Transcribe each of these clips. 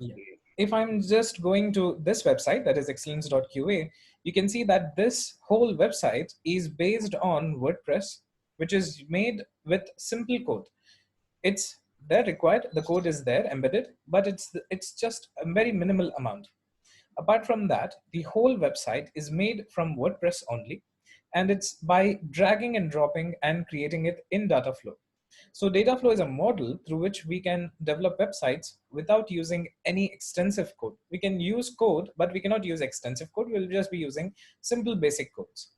Yeah. Okay. If I'm just going to this website, that is excellence.qa, you can see that this whole website is based on WordPress, which is made with simple code. It's there required, the code is there embedded, but it's just a very minimal amount. Apart from that, the whole website is made from WordPress only, and it's by dragging and dropping and creating it in Dataflow. So Dataflow is a model through which we can develop websites without using any extensive code. We can use code, but we cannot use extensive code. We'll just be using simple basic codes.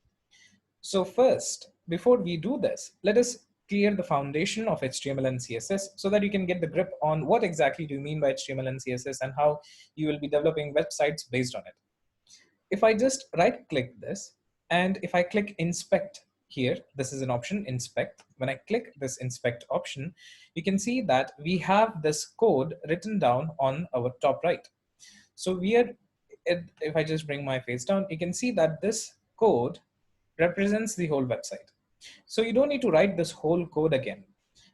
So first, before we do this, let us clear the foundation of HTML and CSS so that you can get the grip on what exactly do you mean by HTML and CSS and how you will be developing websites based on it. If I just right click this, and if I click inspect here, this is an option, inspect. When I click this inspect option, you can see that we have this code written down on our top right. So we are, if I just bring my face down, you can see that this code represents the whole website. So you don't need to write this whole code again.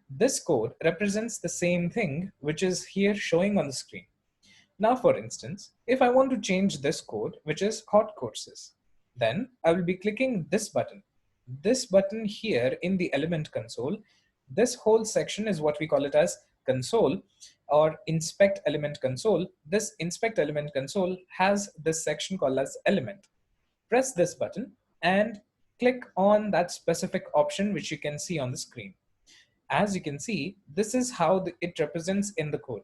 This code represents the same thing, which is here showing on the screen. Now, for instance, if I want to change this code, which is hot courses, then I will be clicking this button. This button here in the element console, this whole section is what we call it as console or inspect element console. This inspect element console has this section called as element. Press this button and click on that specific option which you can see on the screen. As you can see, this is how it represents in the code.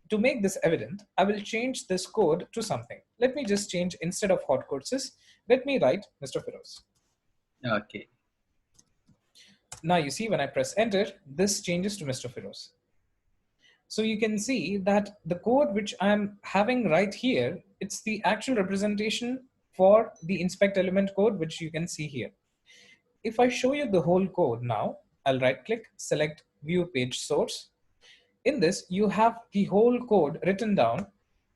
To make this evident, I will change this code to something. Let me just change, instead of hot courses, let me write Mr. Feroz. Okay. Now you see when I press enter, this changes to Mr. Feroz. So you can see that the code which I'm having right here, it's the actual representation for the inspect element code, which you can see here. If I show you the whole code now, I'll right click, select view page source. In this, you have the whole code written down.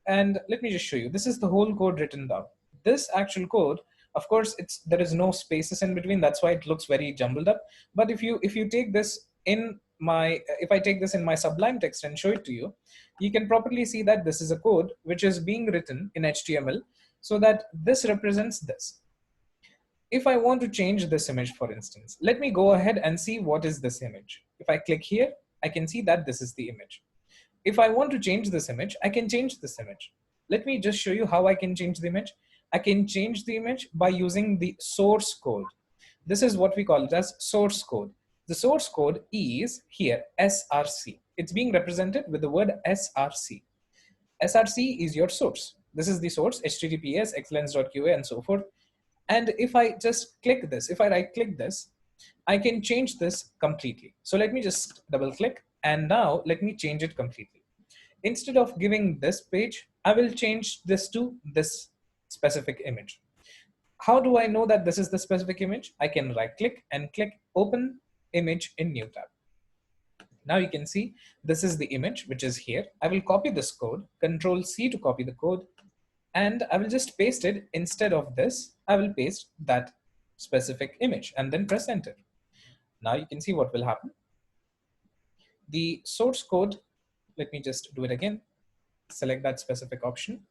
And let me just show you, this is the whole code written down. This actual code, of course, there is no spaces in between. That's why it looks very jumbled up. But if you take this in my, if I take this in my Sublime text and show it to you, you can properly see that this is a code which is being written in HTML so that this represents this. If I want to change this image, for instance, let me go ahead and see what is this image. If I click here, I can see that this is the image. If I want to change this image, I can change this image. Let me just show you how I can change the image. I can change the image by using the source code. This is what we call it as source code. The source code is here, src. It's being represented with the word src. Src is your source. This is the source, https, excellence.qa, and so forth. And if I just click this, if I right click this, I can change this completely. So let me just double click, and now let me change it completely. Instead of giving this page, I will change this to this specific image. How do I know that this is the specific image? I can right click and click open image in new tab. Now you can see this is the image which is here. I will copy this code, Control C to copy the code, and I will just paste it. Instead of this, I will paste that specific image and then press enter. Now you can see what will happen. The source code, let me just do it again. Select that specific option.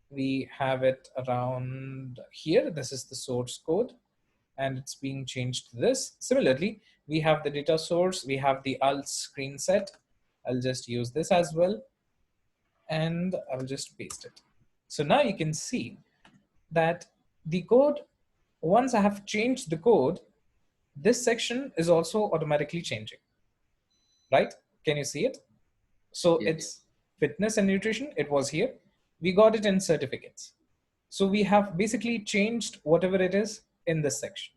We have it around here. This is the source code, and it's being changed to this. Similarly, we have the data source. We have the alt screen set. I'll just use this as well, and I will just paste it. So now you can see that the code, once I have changed the code, this section is also automatically changing, right? Can you see it? So Yes. it's fitness and nutrition. It was here. We got it in certificates. So we have basically changed whatever it is in this section.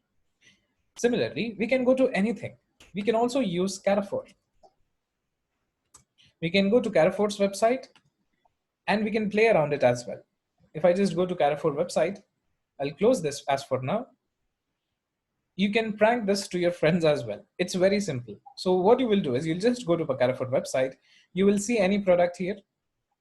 Similarly, we can go to anything. We can also use Carrefour. We can go to Carrefour's website and we can play around it as well. If I just go to Carrefour website, I'll close this as for now. You can prank this to your friends as well. It's very simple. So what you will do is you'll just go to the Carrefour website. You will see any product here.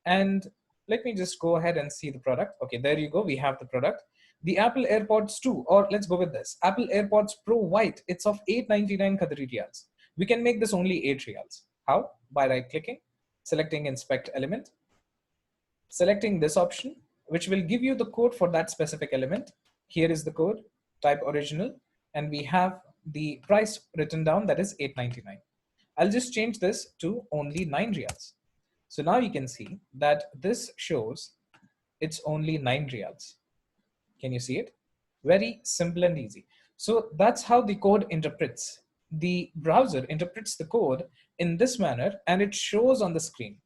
And let me just go ahead and see the product. Okay, there you go. We have the product. The Apple AirPods 2, or let's go with this. Apple AirPods Pro White. It's of 899 Qatari riyals. We can make this only 8 riyals. How? By right clicking, selecting inspect element. selecting this option, which will give you the code for that specific element. Here is the code, type original, and we have the price written down, that is 8.99. I'll just change this to only 9 reals. So now you can see that this shows it's only 9 reals. Can you see it? Very simple and easy. So that's how the code interprets. The browser interprets the code in this manner and it shows on the screen.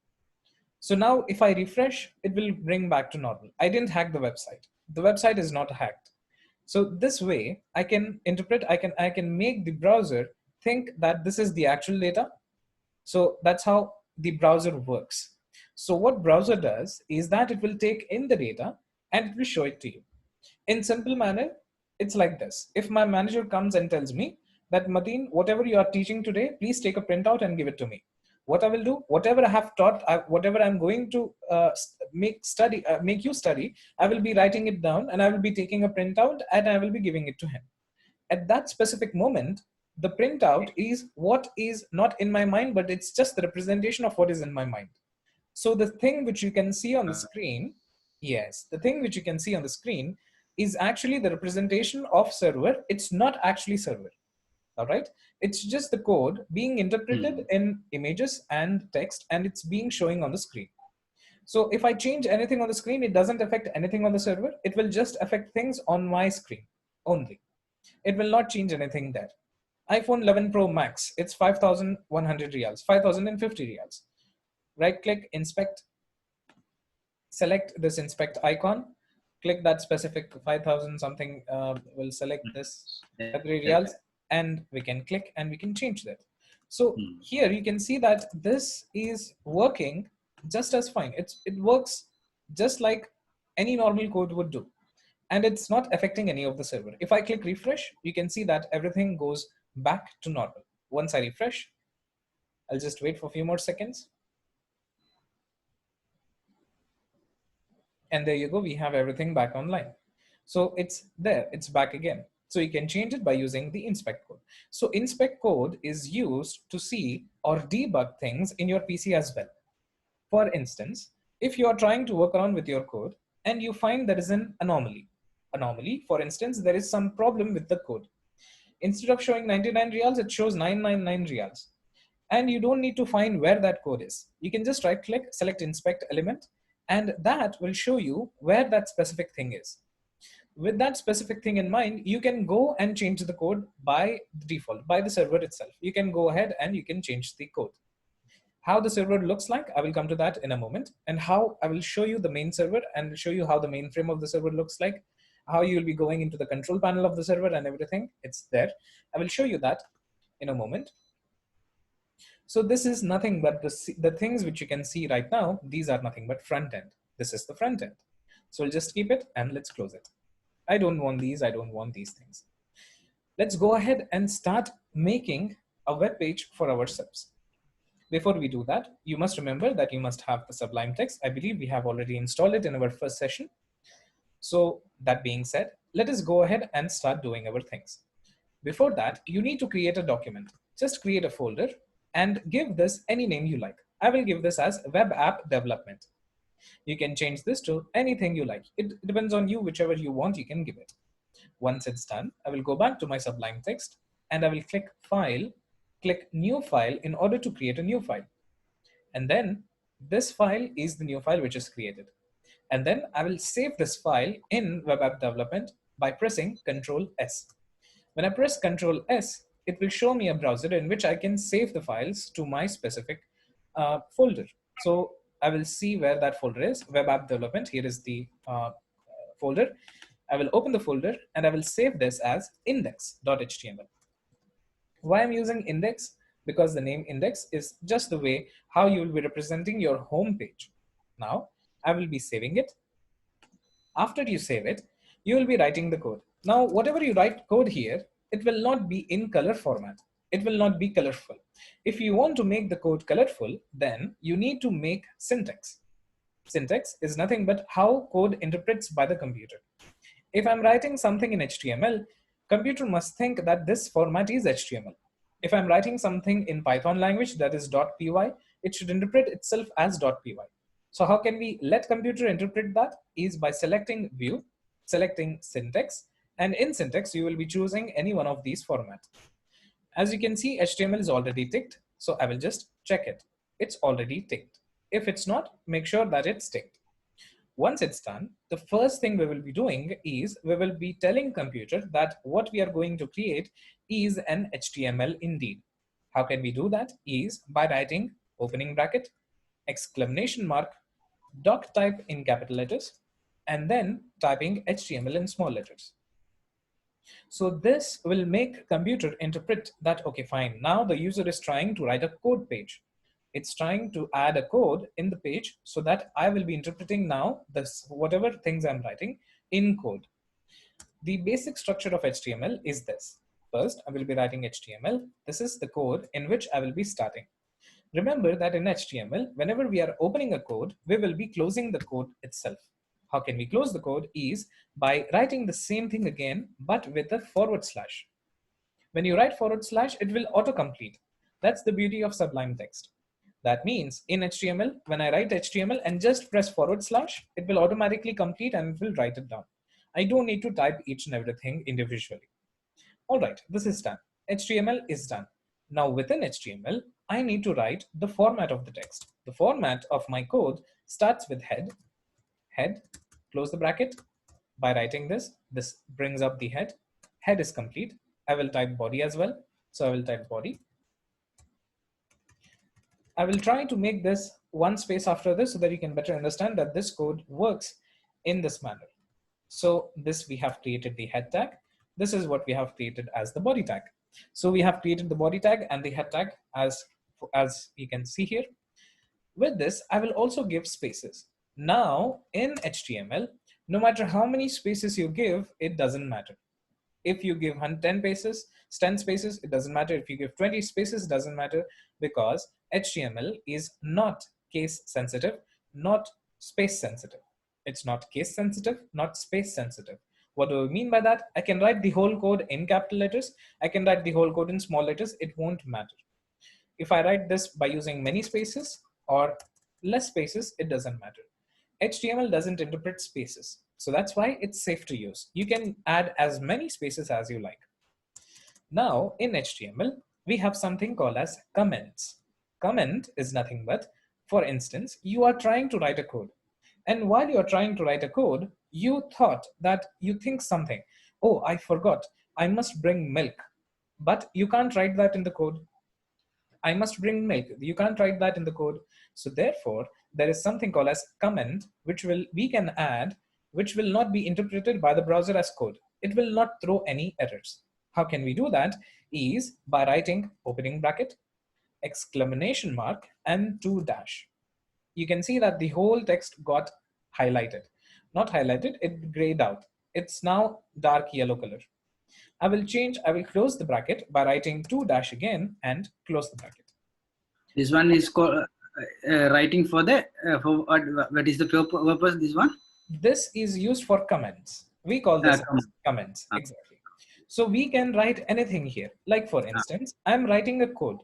So now if I refresh, it will bring back to normal. I didn't hack the website. The website is not hacked. So this way I can interpret, I can make the browser think that this is the actual data. So that's how the browser works. So what browser does is that it will take in the data and it will show it to you. In simple manner, it's like this. If my manager comes and tells me that Mateen, whatever you are teaching today, please take a printout and give it to me. What I will do, whatever I have taught, whatever I'm going to make you study, I will be writing it down and I will be taking a printout and I will be giving it to him. At that specific moment, the printout is what is not in my mind, but it's just the representation of what is in my mind. So the thing which you can see on the screen, yes, the thing which you can see on the screen is actually the representation of server. It's not actually server. All right. It's just the code being interpreted in images and text, and it's being showing on the screen. So if I change anything on the screen, it doesn't affect anything on the server. It will just affect things on my screen only. It will not change anything there. iPhone 11 Pro Max, it's 5,100 reals, 5,050 reals. Right click, inspect, select this inspect icon, click that specific 5,000 something, will select this 3 reals, and we can click and we can change that. So here you can see that this is working just as fine. It works just like any normal code would do. And it's not affecting any of the server. If I click refresh, you can see that everything goes back to normal. Once I refresh, I'll just wait for a few more seconds. And there you go, we have everything back online. So it's there, it's back again. So you can change it by using the inspect code. So inspect code is used to see or debug things in your PC as well. For instance, if you are trying to work around with your code and you find there is an anomaly, for instance, there is some problem with the code. Instead of showing 99 reals, it shows 999 reals. And you don't need to find where that code is. You can just right click, select inspect element, and that will show you where that specific thing is. With that specific thing in mind, you can go and change the code by default, by the server itself. You can go ahead and you can change the code. How the server looks like, I will come to that in a moment, and how I will show you the main server and show you how the mainframe of the server looks like, how you will be going into the control panel of the server and everything. It's there. I will show you that in a moment. So this is nothing but the things which you can see right now. These are nothing but front end. This is the front end. So we'll just keep it and let's close it. I don't want these. I don't want these things. Let's go ahead and start making a web page for ourselves. Before we do that, you must remember that you must have the Sublime Text. I believe we have already installed it in our first session. So that being said, let us go ahead and start doing our things. Before that, you need to create a document. Just create a folder and give this any name you like. I will give this as web app development. You can change this to anything you like. It depends on you, whichever you want, you can give it. Once it's done, I will go back to my Sublime Text and I will click File, click New File in order to create a new file. And then this file is the new file which is created. And then I will save this file in web app development by pressing Ctrl S. When I press Ctrl S, it will show me a browser in which I can save the files to my specific folder. So I will see where that folder is, web app development. Here is the folder. I will open the folder and I will save this as index.html. Why I'm using index? Because the name index is just the way how you will be representing your home page. Now I will be saving it. After you save it, you will be writing the code. Now, whatever you write code here, it will not be in color format. It will not be colorful. If you want to make the code colorful, then you need to make syntax. Syntax is nothing but how code interprets by the computer. If I'm writing something in HTML, computer must think that this format is HTML. If I'm writing something in Python language that is .py, it should interpret itself as .py. So how can we let computer interpret that? Is by selecting view, selecting syntax, and in syntax you will be choosing any one of these formats. As you can see, HTML is already ticked, so I will just check it. It's already ticked. If it's not, make sure that it's ticked. Once it's done, the first thing we will be doing is we will be telling computer that what we are going to create is an HTML indeed. How can we do that? Is by writing opening bracket, exclamation mark, doc type in capital letters, and then typing HTML in small letters. So this will make computer interpret that, okay, fine, now the user is trying to write a code page. It's trying to add a code in the page so that I will be interpreting now this whatever things I'm writing in code. The basic structure of HTML is this. First, I will be writing HTML. This is the code in which I will be starting. Remember that in HTML, whenever we are opening a code, we will be closing the code itself. How can we close the code is by writing the same thing again, but with a forward slash. When you write forward slash, it will autocomplete. That's the beauty of Sublime Text. That means in HTML, when I write HTML and just press forward slash, it will automatically complete and it will write it down. I don't need to type each and everything individually. All right, this is done. HTML is done. Now within HTML, I need to write the format of the text. The format of my code starts with head, close the bracket. By writing this, this brings up the head. Head is complete. I will type body as well. So I will type body. I will try to make this one space after this so that you can better understand that this code works in this manner. So this we have created the head tag. This is what we have created as the body tag. So we have created the body tag and the head tag as you can see here. With this, I will also give spaces. Now in HTML, no matter how many spaces you give, it doesn't matter. If you give 10 spaces, it doesn't matter. If you give 20 spaces, it doesn't matter, because HTML is not case sensitive, not space sensitive. It's not case sensitive, not space sensitive. What do I mean by that? I can write the whole code in capital letters. I can write the whole code in small letters. It won't matter. If I write this by using many spaces or less spaces, it doesn't matter. HTML doesn't interpret spaces. So that's why it's safe to use. You can add as many spaces as you like. Now in HTML, we have something called as comments. Comment is nothing but, for instance, you are trying to write a code. And while you're trying to write a code, you thought that you think something. Oh, I forgot. I must bring milk. But you can't write that in the code. I must bring milk. You can't write that in the code. So therefore, there is something called as comment, which we can add, which will not be interpreted by the browser as code. It will not throw any errors. How can we do that? Is by writing opening bracket, exclamation mark, and 2 dash. You can see that the whole text got highlighted. Not highlighted, it grayed out. It's now dark yellow color. I will close the bracket by writing 2 dash again and close the bracket. This one is called writing for the, for what is the purpose, this one? This is used for comments. We call this comments, exactly. So we can write anything here. Like for instance, I'm writing a code.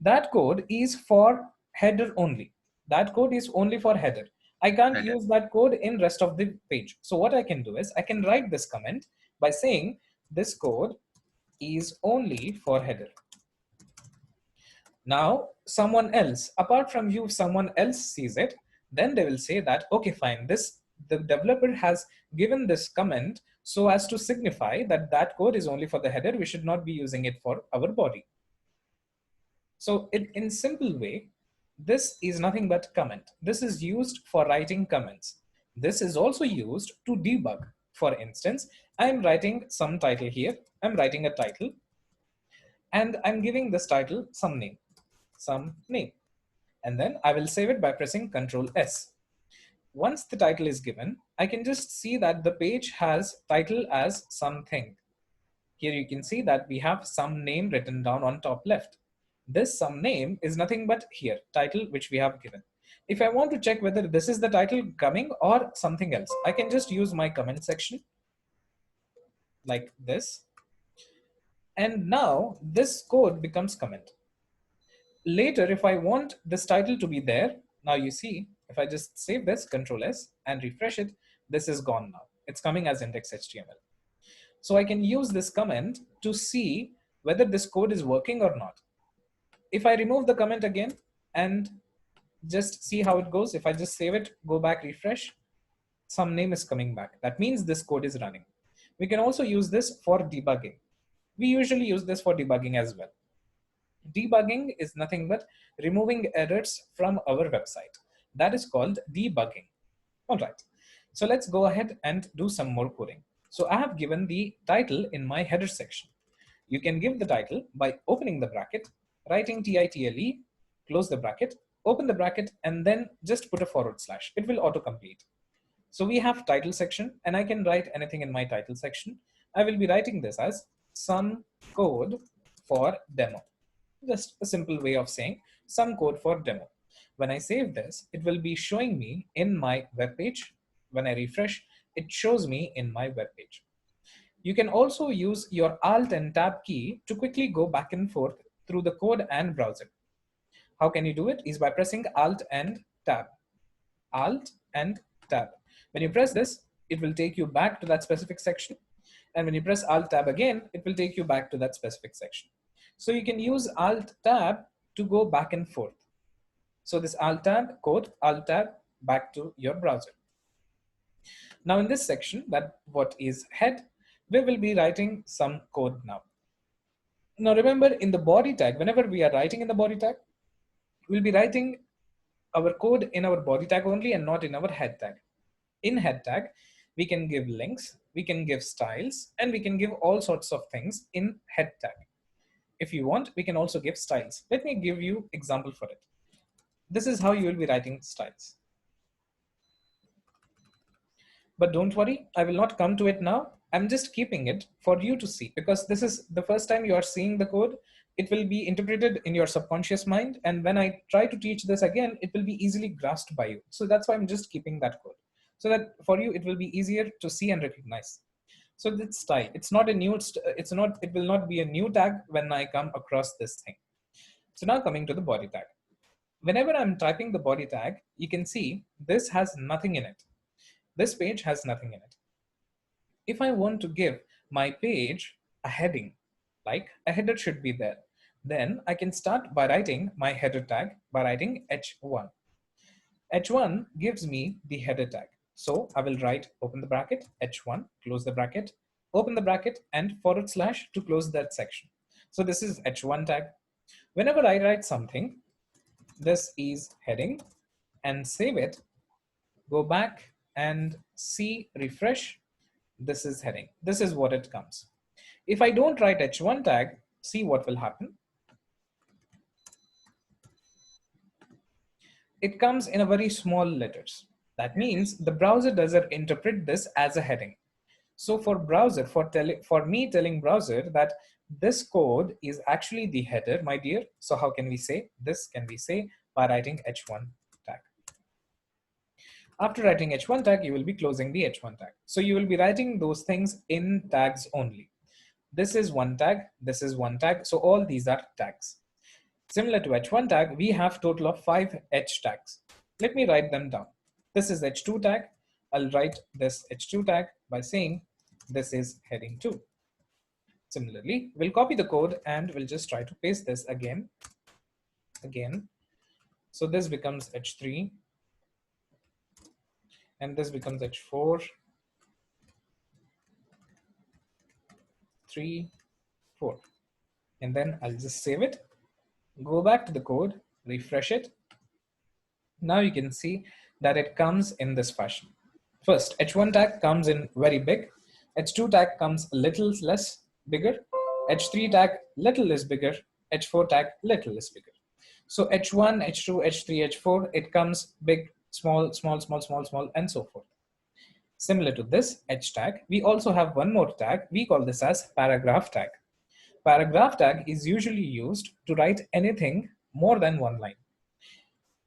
That code is for header only. That code is only for header. I can't use that code in rest of the page. So what I can do is I can write this comment by saying this code is only for header. Now someone else, apart from you, someone else sees it, then they will say that, okay, fine, the developer has given this comment so as to signify that that code is only for the header. We should not be using it for our body. So in simple way, this is nothing but comment. This is used for writing comments. This is also used to debug. For instance, I'm writing some title here. I'm writing a title and I'm giving this title some name. And then I will save it by pressing Ctrl S. Once the title is given, I can just see that the page has title as something. Here you can see that we have some name written down on top left. This some name is nothing but here, title, which we have given. If I want to check whether this is the title coming or something else, I can just use my comment section like this. And now this code becomes comment. Later, if I want this title to be there, Now you see, if I just save this, Control S, and refresh it, this is gone now. It's coming as index.html. So I can use this comment to see whether this code is working or not. If I remove the comment again and just see how it goes, if I just save it, go back, refresh, some name is coming back. That means this code is running. We can also use this for debugging. We usually use this for debugging as well. Debugging is nothing but removing errors from our website. That is called debugging. All right. So let's go ahead and do some more coding. So I have given the title in my header section. You can give the title by opening the bracket, writing title, close the bracket, open the bracket, and then just put a forward slash. It will autocomplete. So we have title section, and I can write anything in my title section. I will be writing this as some code for demo. Just a simple way of saying some code for demo. When I save this, it will be showing me in my web page. When I refresh, it shows me in my web page. You can also use your Alt and Tab key to quickly go back and forth through the code and browser. How can you do it? Is by pressing Alt and Tab. Alt and Tab. When you press this, it will take you back to that specific section. And when you press Alt Tab again, it will take you back to that specific section. So you can use Alt Tab to go back and forth. So this Alt Tab code, Alt Tab back to your browser. Now in this section, that what is head, we will be writing some code now. Now remember, in the body tag, whenever we are writing in the body tag, we'll be writing our code in our body tag only and not in our head tag. In head tag, we can give links, we can give styles, and we can give all sorts of things in head tag. If you want, we can also give styles. Let me give you example for it. This is how you will be writing styles. But don't worry, I will not come to it now. I'm just keeping it for you to see, because this is the first time you are seeing the code. It will be interpreted in your subconscious mind. And when I try to teach this again, it will be easily grasped by you. So that's why I'm just keeping that code, so that for you, it will be easier to see and recognize. So this style, it's not a new, it will not be a new tag when I come across this thing. So now coming to the body tag. Whenever I'm typing the body tag, you can see this has nothing in it. This page has nothing in it. If I want to give my page a heading, like a header should be there, then I can start by writing my header tag by writing h1. h1 gives me the header tag. So I will write open the bracket, h1, close the bracket, open the bracket, and forward slash to close that section. So this is h1 tag. Whenever I write something, this is heading, and save it, go back and see, refresh, this is heading. This is what it comes. If I don't write h1 tag, see what will happen. It comes in a very small letters. That means the browser doesn't interpret this as a heading. So for browser, for me telling browser that this code is actually the header, my dear. So how can we say this? Can we say by writing h1 tag. After writing h1 tag, you will be closing the h1 tag. So you will be writing those things in tags only. This is one tag, this is one tag. So all these are tags. Similar to h1 tag, we have total of 5 h tags. Let me write them down. This is h2 tag. I'll write this h2 tag by saying this is heading 2. Similarly, we'll copy the code and we'll just try to paste this again. So this becomes h3, and this becomes h4, 3, 4. And then I'll just save it, go back to the code, refresh it. Now you can see that it comes in this fashion. First, h1 tag comes in very big, h2 tag comes a little less bigger, h3 tag little less bigger, h4 tag little less bigger. So h1, h2, h3, h4, it comes big, small, small, small, small, small, and so forth. Similar to this h tag, we also have one more tag. We call this as paragraph tag. Paragraph tag is usually used to write anything more than one line.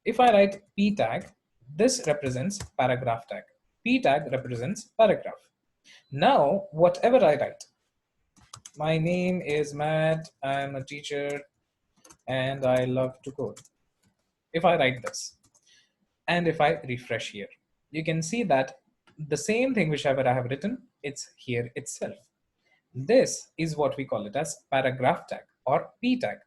If I write p tag, this represents paragraph tag. P tag represents paragraph. Now, whatever I write, my name is Matt, I'm a teacher, and I love to code. If I write this, And if I refresh here, you can see that the same thing whichever I have written, it's here itself. This is what we call it as paragraph tag or P tag.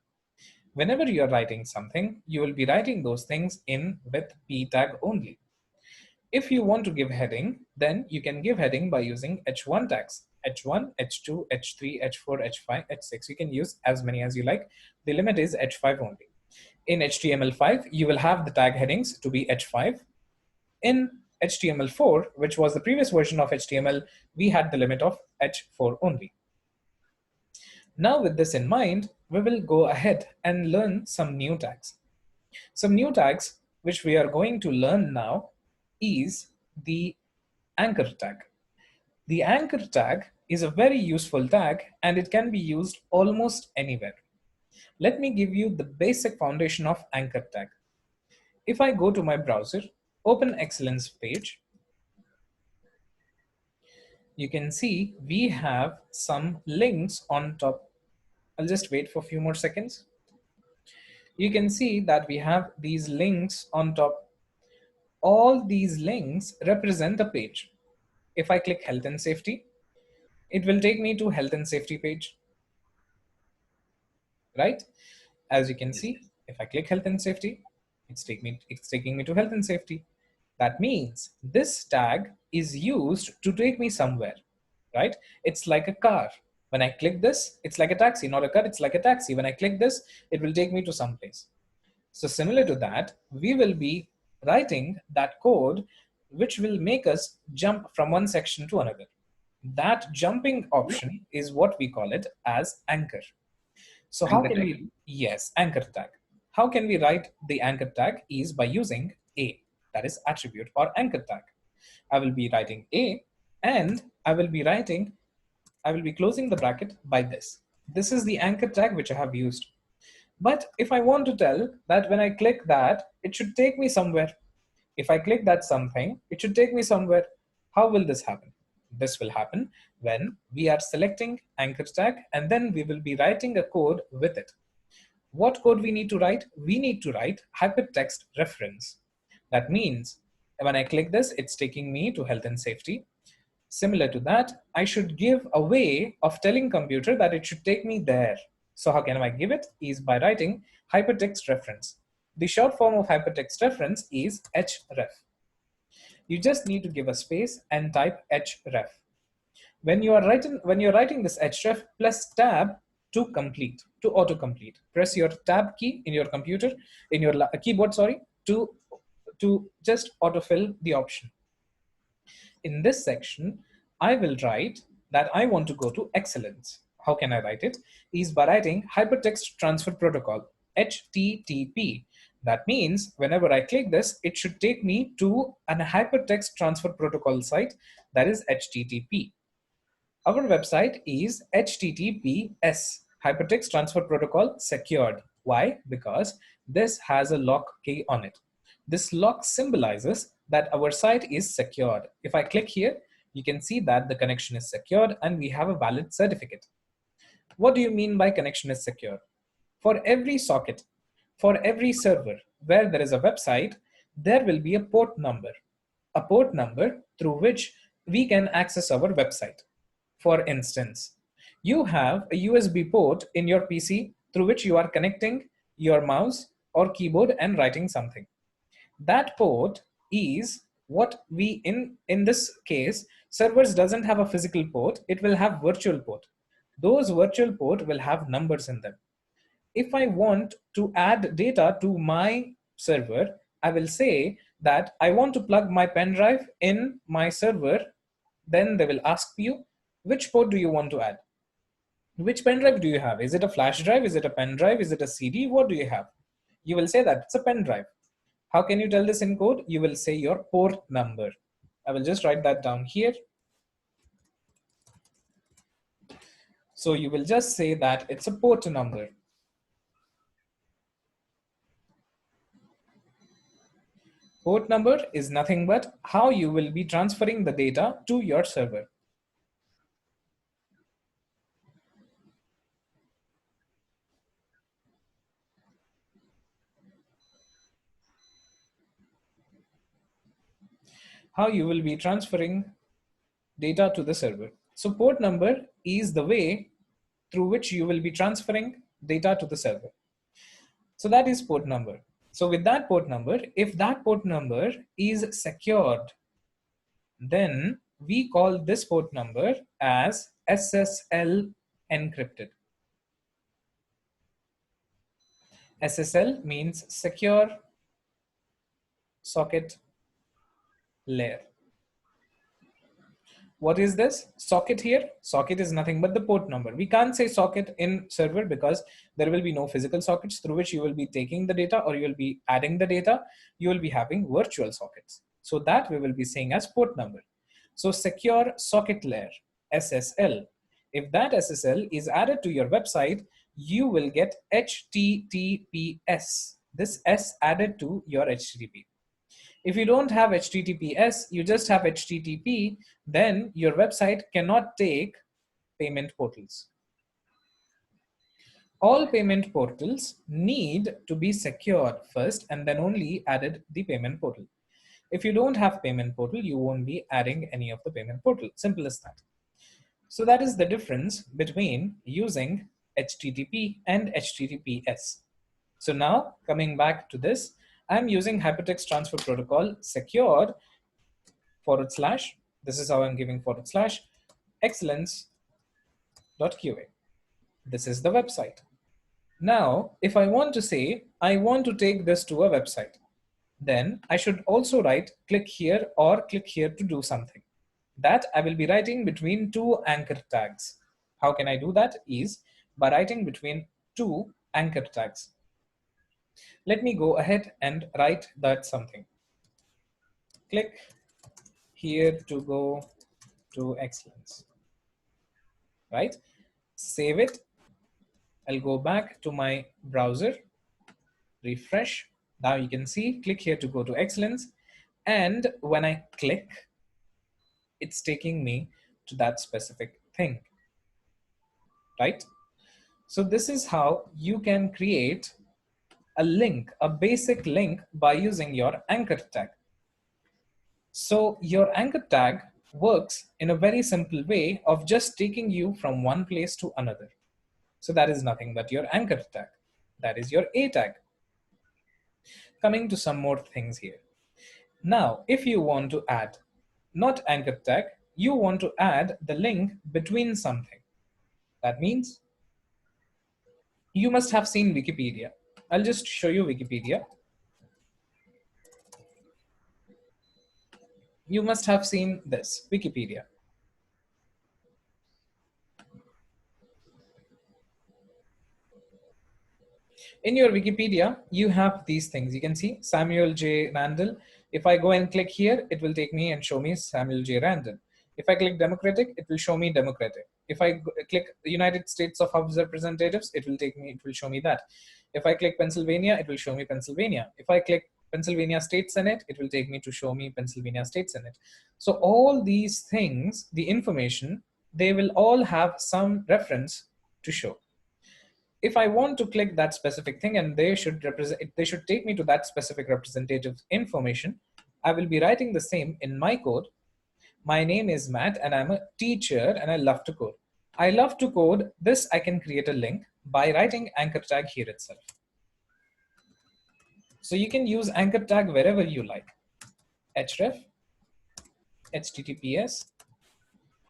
Whenever you're writing something, you will be writing those things in with P tag only. If you want to give heading, then you can give heading by using H1 tags. H1, H2, H3, H4, H5, H6. You can use as many as you like. The limit is H5 only. In HTML5, you will have the tag headings to be H5. In HTML4, which was the previous version of HTML, we had the limit of H4 only. Now with this in mind, we will go ahead and learn some new tags. Some new tags which we are going to learn now is the anchor tag. The anchor tag is a very useful tag and it can be used almost anywhere. Let me give you the basic foundation of anchor tag. If I go to my browser, open Excellence page, you can see we have some links on top. I'll just wait for a few more seconds. You can see that we have these links on top. All these links represent a page. If I click health and safety, it will take me to health and safety page, right? As you can Yes. see, if I click health and safety, it's taking me to health and safety. That means this tag is used to take me somewhere, right? It's like a car. When I click this, it's like a taxi, not a car, it's like a taxi. When I click this, it will take me to some place. So similar to that, we will be writing that code which will make us jump from one section to another. That jumping option is what we call it as anchor. So how Anchor can tag. we, yes, anchor tag. How can we write the anchor tag is by using a, that is attribute or anchor tag. I will be writing a and I will be closing the bracket by this. This is the anchor tag which I have used. But if I want to tell that when I click that, it should take me somewhere. If I click that something, it should take me somewhere. How will this happen? This will happen when we are selecting anchor tag and then we will be writing a code with it. What code we need to write? We need to write hypertext reference. That means when I click this, it's taking me to health and safety. Similar to that, I should give a way of telling computer that it should take me there. So how can I give it? Is by writing hypertext reference. The short form of hypertext reference is href. You just need to give a space and type href. When you're writing this href plus tab to complete, to autocomplete, press your tab key in your computer, in your keyboard, sorry, to just autofill the option. In this section, I will write that I want to go to excellence. How can I write it? Is by writing Hypertext Transfer Protocol, HTTP. That means whenever I click this, it should take me to an Hypertext Transfer Protocol site that is HTTP. Our website is HTTPS, Hypertext Transfer Protocol Secured. Why? Because this has a lock key on it. This lock symbolizes that our site is secured. If I click here, you can see that the connection is secured and we have a valid certificate. What do you mean by connection is secure? For every socket, for every server where there is a website, there will be a port number through which we can access our website. For instance, you have a USB port in your PC through which you are connecting your mouse or keyboard and writing something. That port is what we, in this case, servers doesn't have a physical port, it will have virtual port. Those virtual port will have numbers in them. If I want to add data to my server, I will say that I want to plug my pen drive in my server. Then they will ask you, which port do you want to add? Which pen drive do you have? Is it a flash drive? Is it a pen drive? Is it a CD? What do you have? You will say that it's a pen drive. How can you tell this in code? You will say your port number. I will just write that down here. So you will just say that it's a port number. Port number is nothing but how you will be transferring the data to your server. how you will be transferring data to the server. So port number is the way through which you will be transferring data to the server. So that is port number. So with that port number, if that port number is secured, then we call this port number as SSL encrypted. SSL means secure socket layer. What is this socket here? Socket is nothing but the port number. We can't say socket in server because there will be no physical sockets through which you will be taking the data or you will be adding the data. You will be having virtual sockets. So that we will be saying as port number. So secure socket layer, SSL. If that SSL is added to your website, you will get HTTPS. This S added to your HTTP. If you don't have HTTPS, you just have HTTP, then your website cannot take payment portals. All payment portals need to be secured first and then only added the payment portal. If you don't have payment portal, you won't be adding any of the payment portal. Simple as that. So that is the difference between using HTTP and HTTPS. So now coming back to this, I'm using Hypertext Transfer Protocol secured /. This is how I'm giving / excellence.qa. This is the website. Now, if I want to say, I want to take this to a website, then I should also write click here or click here to do something. That I will be writing between two anchor tags. How can I do that? Is by writing between two anchor tags. Let me go ahead and write that something. Click here to go to excellence, right? Save it. I'll go back to my browser, refresh. Now you can see, click here to go to excellence. And when I click, it's taking me to that specific thing, right? So this is how you can create a link, a basic link by using your anchor tag. So your anchor tag works in a very simple way of just taking you from one place to another. So that is nothing but your anchor tag. That is your A tag. Coming to some more things here. Now, if you want to add, not anchor tag, you want to add the link between something. That means you must have seen Wikipedia. I'll just show you Wikipedia. You must have seen this, Wikipedia. In your Wikipedia, you have these things. You can see Samuel J. Randall. If I go and click here, it will take me and show me Samuel J. Randall. If I click Democratic, it will show me Democratic. If I click United States of House of Representatives, it will show me that. If I click Pennsylvania, it will show me Pennsylvania. If I click Pennsylvania State Senate, it will take me to show me Pennsylvania State Senate. So all these things, the information, they will all have some reference to show. If I want to click that specific thing and they should take me to that specific representative information, I will be writing the same in my code. My name is Matt and I'm a teacher and I love to code. I love to code. This I can create a link by writing anchor tag here itself. So you can use anchor tag wherever you like. href, https /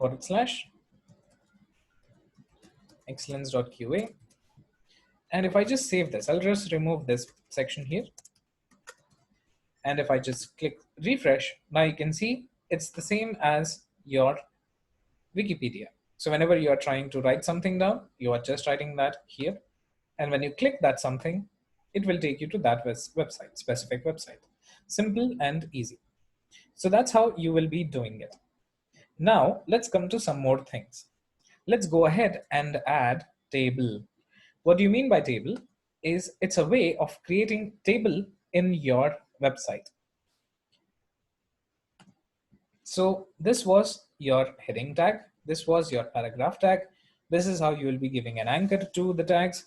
excellence.qa. And if I just save this, I'll just remove this section here. And if I just click refresh, now you can see it's the same as your Wikipedia. So whenever you are trying to write something down, you are just writing that here. And when you click that something, it will take you to that website, specific website. Simple and easy. So that's how you will be doing it. Now let's come to some more things. Let's go ahead and add table. What do you mean by table? It's a way of creating table in your website. So this was your heading tag. This was your paragraph tag. This is how you will be giving an anchor to the tags.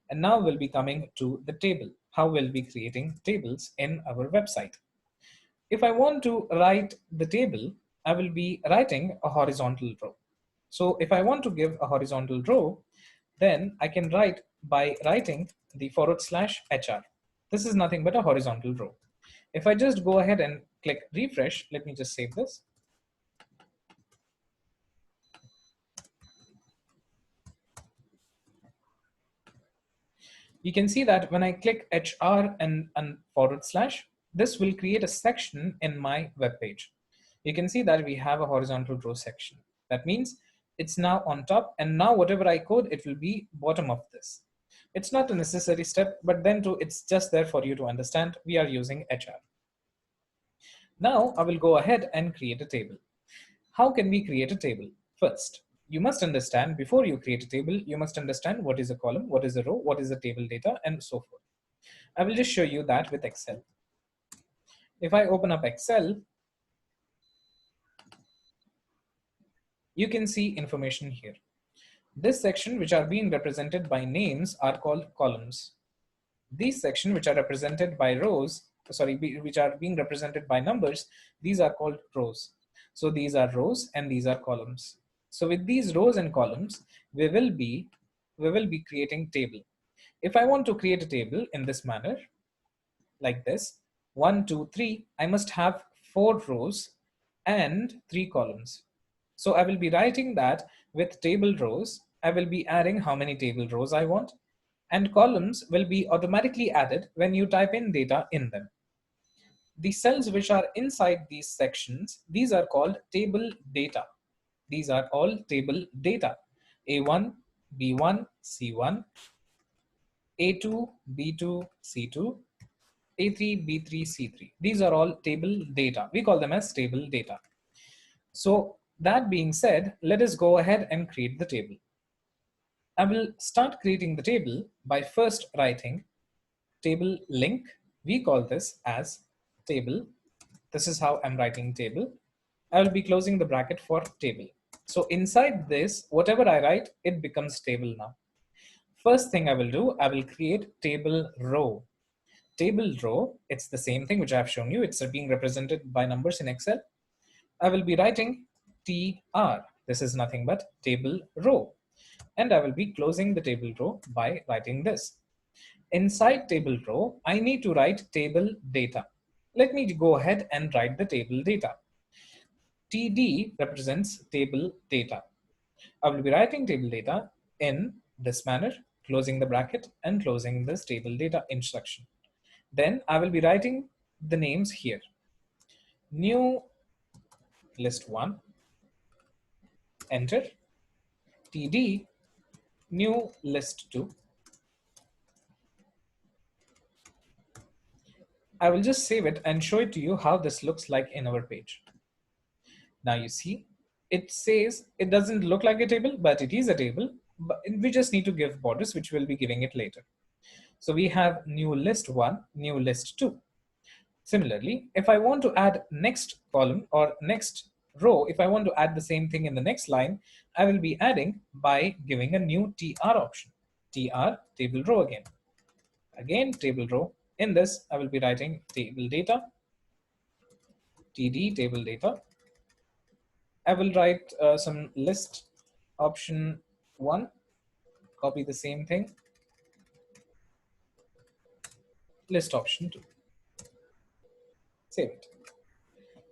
And now we'll be coming to the table. How we'll be creating tables in our website. If I want to write the table, I will be writing a horizontal row. So if I want to give a horizontal row, then I can write by writing the /HR. This is nothing but a horizontal row. If I just go ahead and click refresh, let me just save this. You can see that when I click HR and /, this will create a section in my web page. You can see that we have a horizontal row section. That means it's now on top, and now whatever I code, it will be bottom of this. It's not a necessary step, but then too, it's just there for you to understand we are using HR. Now I will go ahead and create a table. How can we create a table? First, you must understand, before you create a table, you must understand what is a column, what is a row, what is the table data, and so forth. I will just show you that with Excel. If I open up Excel, you can see information here. This section, which are being represented by names, are called columns. These sections, which are represented by rows, which are being represented by numbers, these are called rows. So these are rows and these are columns. So with these rows and columns, we will be creating table. If I want to create a table in this manner, like this, 1, 2, 3, I must have 4 rows and 3 columns. So I will be writing that with table rows, I will be adding how many table rows I want, and columns will be automatically added when you type in data in them. The cells which are inside these sections, these are called table data. These are all table data. A1, B1, C1, A2, B2, C2, A3, B3, C3. These are all table data. We call them as table data. So that being said, let us go ahead and create the table. I will start creating the table by first writing table link. We call this as table. This is how I'm writing table. I will be closing the bracket for table. So inside this, whatever I write, it becomes table now. First thing I will do, I will create table row. Table row, it's the same thing which I've shown you. It's being represented by numbers in Excel. I will be writing TR. This is nothing but table row. And I will be closing the table row by writing this. Inside table row, I need to write table data. Let me go ahead and write the table data. TD represents table data. I will be writing table data in this manner, closing the bracket and closing this table data instruction. Then I will be writing the names here. New list 1, enter. TD, new list 2. I will just save it and show it to you how this looks like in our page. Now you see, it says it doesn't look like a table, but it is a table. But we just need to give borders, which we'll be giving it later. So we have new list 1, new list 2. Similarly, if I want to add next column or next row, if I want to add the same thing in the next line, I will be adding by giving a new TR option. TR, table row again. Again, table row. In this, I will be writing table data, TD, table data. I will write some list option 1, copy the same thing, list option 2, save it.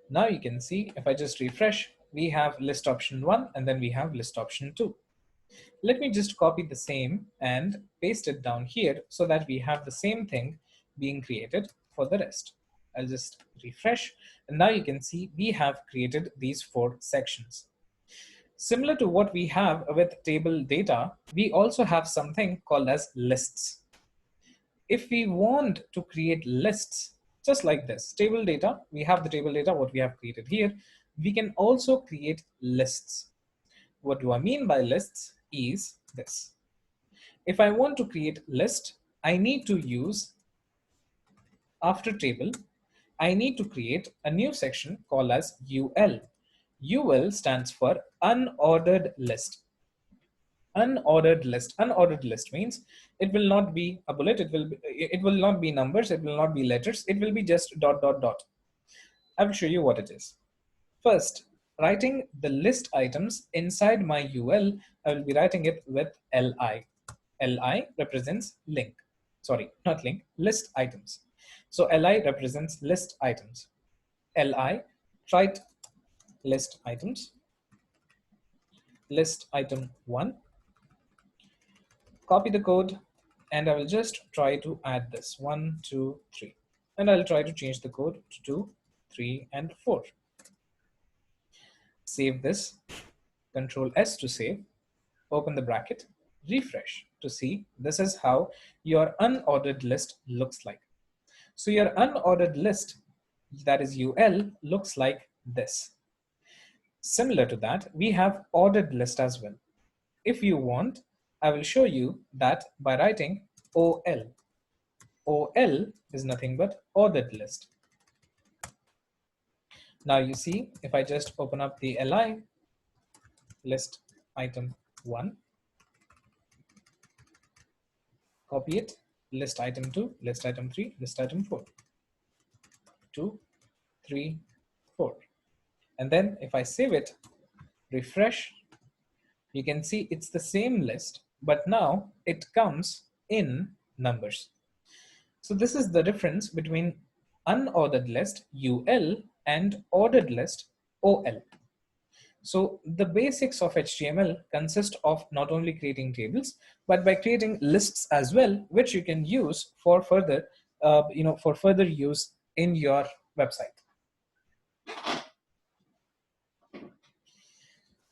Now you can see if I just refresh, we have list option 1 and then we have list option 2. Let me just copy the same and paste it down here so that we have the same thing being created for the rest. I'll just refresh, and now you can see we have created these 4 sections. Similar to what we have with table data, we also have something called as lists. If we want to create lists, just like this, table data, we have the table data, what we have created here, we can also create lists. What do I mean by lists is this. If I want to create list, I need to use after table, I need to create a new section called as UL. UL stands for unordered list. Unordered list. Unordered list means it will not be a bullet, it will not be numbers, it will not be letters, it will be just dot dot dot. I will show you what it is. First, writing the list items inside my UL, I will be writing it with LI. LI represents link. Sorry, not link, list items. So LI represents list items. LI, write list items, list item 1, copy the code, and I will just try to add this 1, 2, 3. And I'll try to change the code to 2, 3, and 4. Save this, Control S to save, open the bracket, refresh to see this is how your unordered list looks like. So your unordered list, that is UL, looks like this. Similar to that, we have ordered list as well. If you want, I will show you that by writing OL. OL is nothing but ordered list. Now you see, if I just open up the LI, list item 1, copy it, list item 2, list item 3, list item 4, 2, 3, 4. And then if I save it, refresh, you can see it's the same list, but now it comes in numbers. So this is the difference between unordered list UL and ordered list OL. So the basics of HTML consist of not only creating tables, but by creating lists as well, which you can use for further, for further use in your website.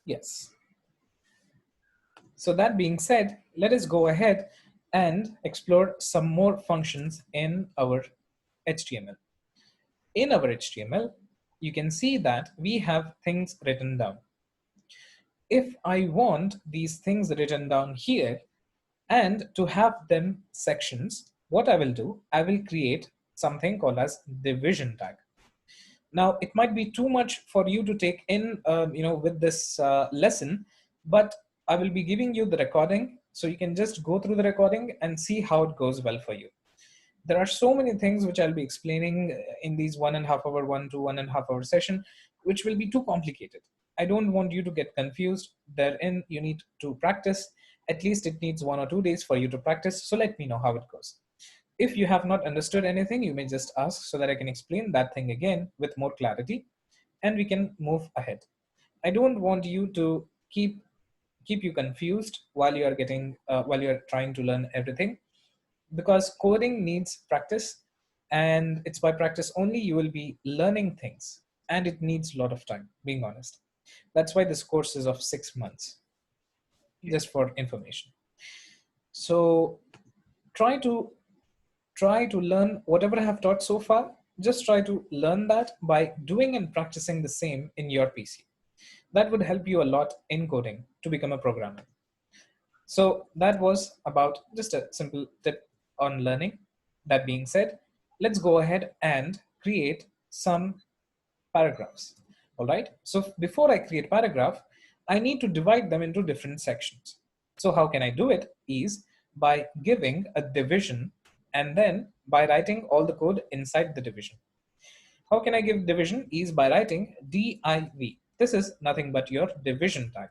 Yes. So that being said, let us go ahead and explore some more functions in our HTML. In our HTML, you can see that we have things written down. If I want these things written down here and to have them sections, what I will do, I will create something called as division tag. Now, it might be too much for you to take in, with this lesson, but I will be giving you the recording, so you can just go through the recording and see how it goes well for you. There are so many things which I'll be explaining in these 1.5 hour, 1 to 1.5 hour session, which will be too complicated. I don't want you to get confused. Therein, you need to practice. At least it needs 1 or 2 days for you to practice. So let me know how it goes. If you have not understood anything, you may just ask so that I can explain that thing again with more clarity, and we can move ahead. I don't want you to keep you confused while you are while you are trying to learn everything, because coding needs practice, and it's by practice only you will be learning things, and it needs a lot of time, being honest. That's why this course is of 6 months, just for information. So try to learn whatever I have taught so far. Just try to learn that by doing and practicing the same in your PC. That would help you a lot in coding to become a programmer. So that was about just a simple tip on learning. That being said, let's go ahead and create some paragraphs. All right. So before I create paragraph, I need to divide them into different sections. So how can I do it is by giving a division and then by writing all the code inside the division. How can I give division is by writing div. This is nothing but your division tag.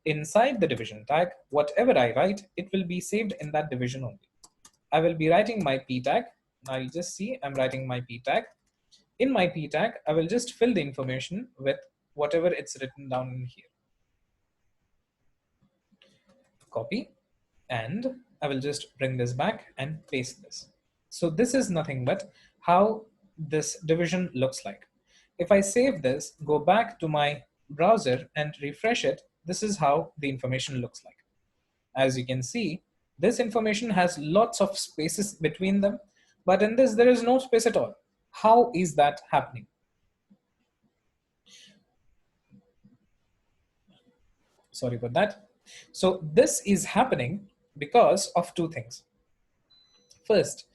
Inside the division tag, whatever I write, it will be saved in that division only. I will be writing my p tag. Now you just see I'm writing my p tag. In my p tag, I will just fill the information with whatever it's written down in here. Copy, and I will just bring this back and paste this. So this is nothing but how this division looks like. If I save this, go back to my browser and refresh it, this is how the information looks like. As you can see, this information has lots of spaces between them, but in this there is no space at all. How is that happening? Sorry about that. So this is happening because of two things. First,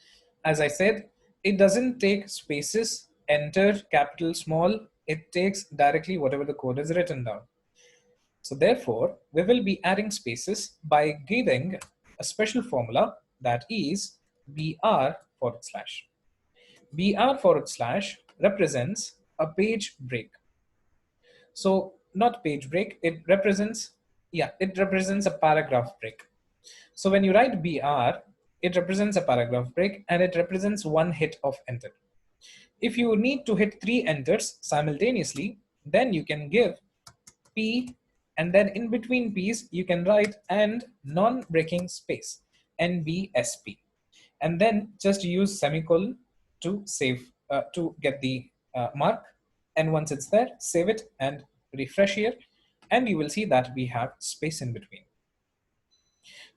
as I said, it doesn't take spaces, enter, capital, small. It takes directly whatever the code is written down. So therefore, we will be adding spaces by giving a special formula that is br/. br/, represents a page break. So not page break, it represents, yeah, it represents a paragraph break. So when you write BR, it represents a paragraph break and it represents one hit of enter. If you need to hit 3 enters simultaneously, then you can give P, and then in between P's, you can write and non-breaking space, NBSP, and then just use semicolon to save, to get the mark. And once it's there, save it and refresh here, and you will see that we have space in between.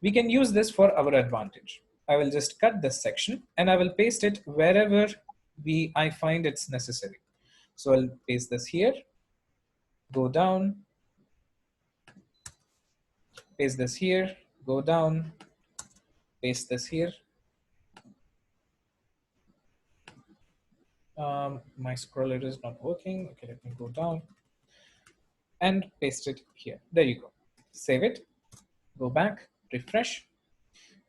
We can use this for our advantage. I will just cut this section and I will paste it wherever I find it's necessary. So I'll paste this here, go down, paste this here, go down, paste this here. My scroller is not working. Okay, let me go down and paste it here. There you go. Save it, go back, refresh.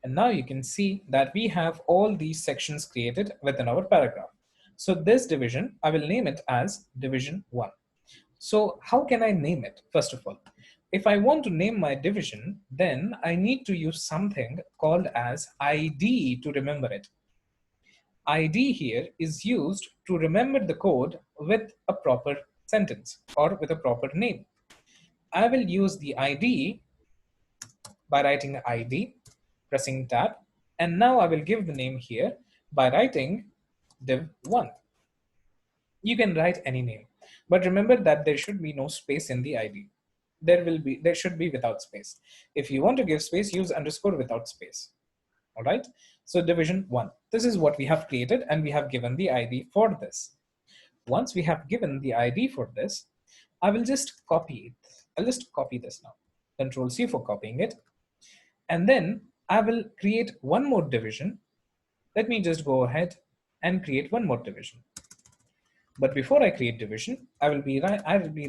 And now you can see that we have all these sections created within our paragraph. So this division, I will name it as division 1. So how can I name it? First of all, if I want to name my division, then I need to use something called as ID to remember it. ID here is used to remember the code with a proper sentence or with a proper name. I will use the ID by writing ID, pressing tab, and now I will give the name here by writing div1. You can write any name, but remember that there should be no space in the ID. There should be without space. If you want to give space, use underscore without space. All right. So division 1. This is what we have created, and we have given the ID for this. Once we have given the ID for this, I will just copy it. I'll just copy this now. Control C for copying it. And then I will create one more division. Let me just go ahead and create one more division. But before I create division, I will be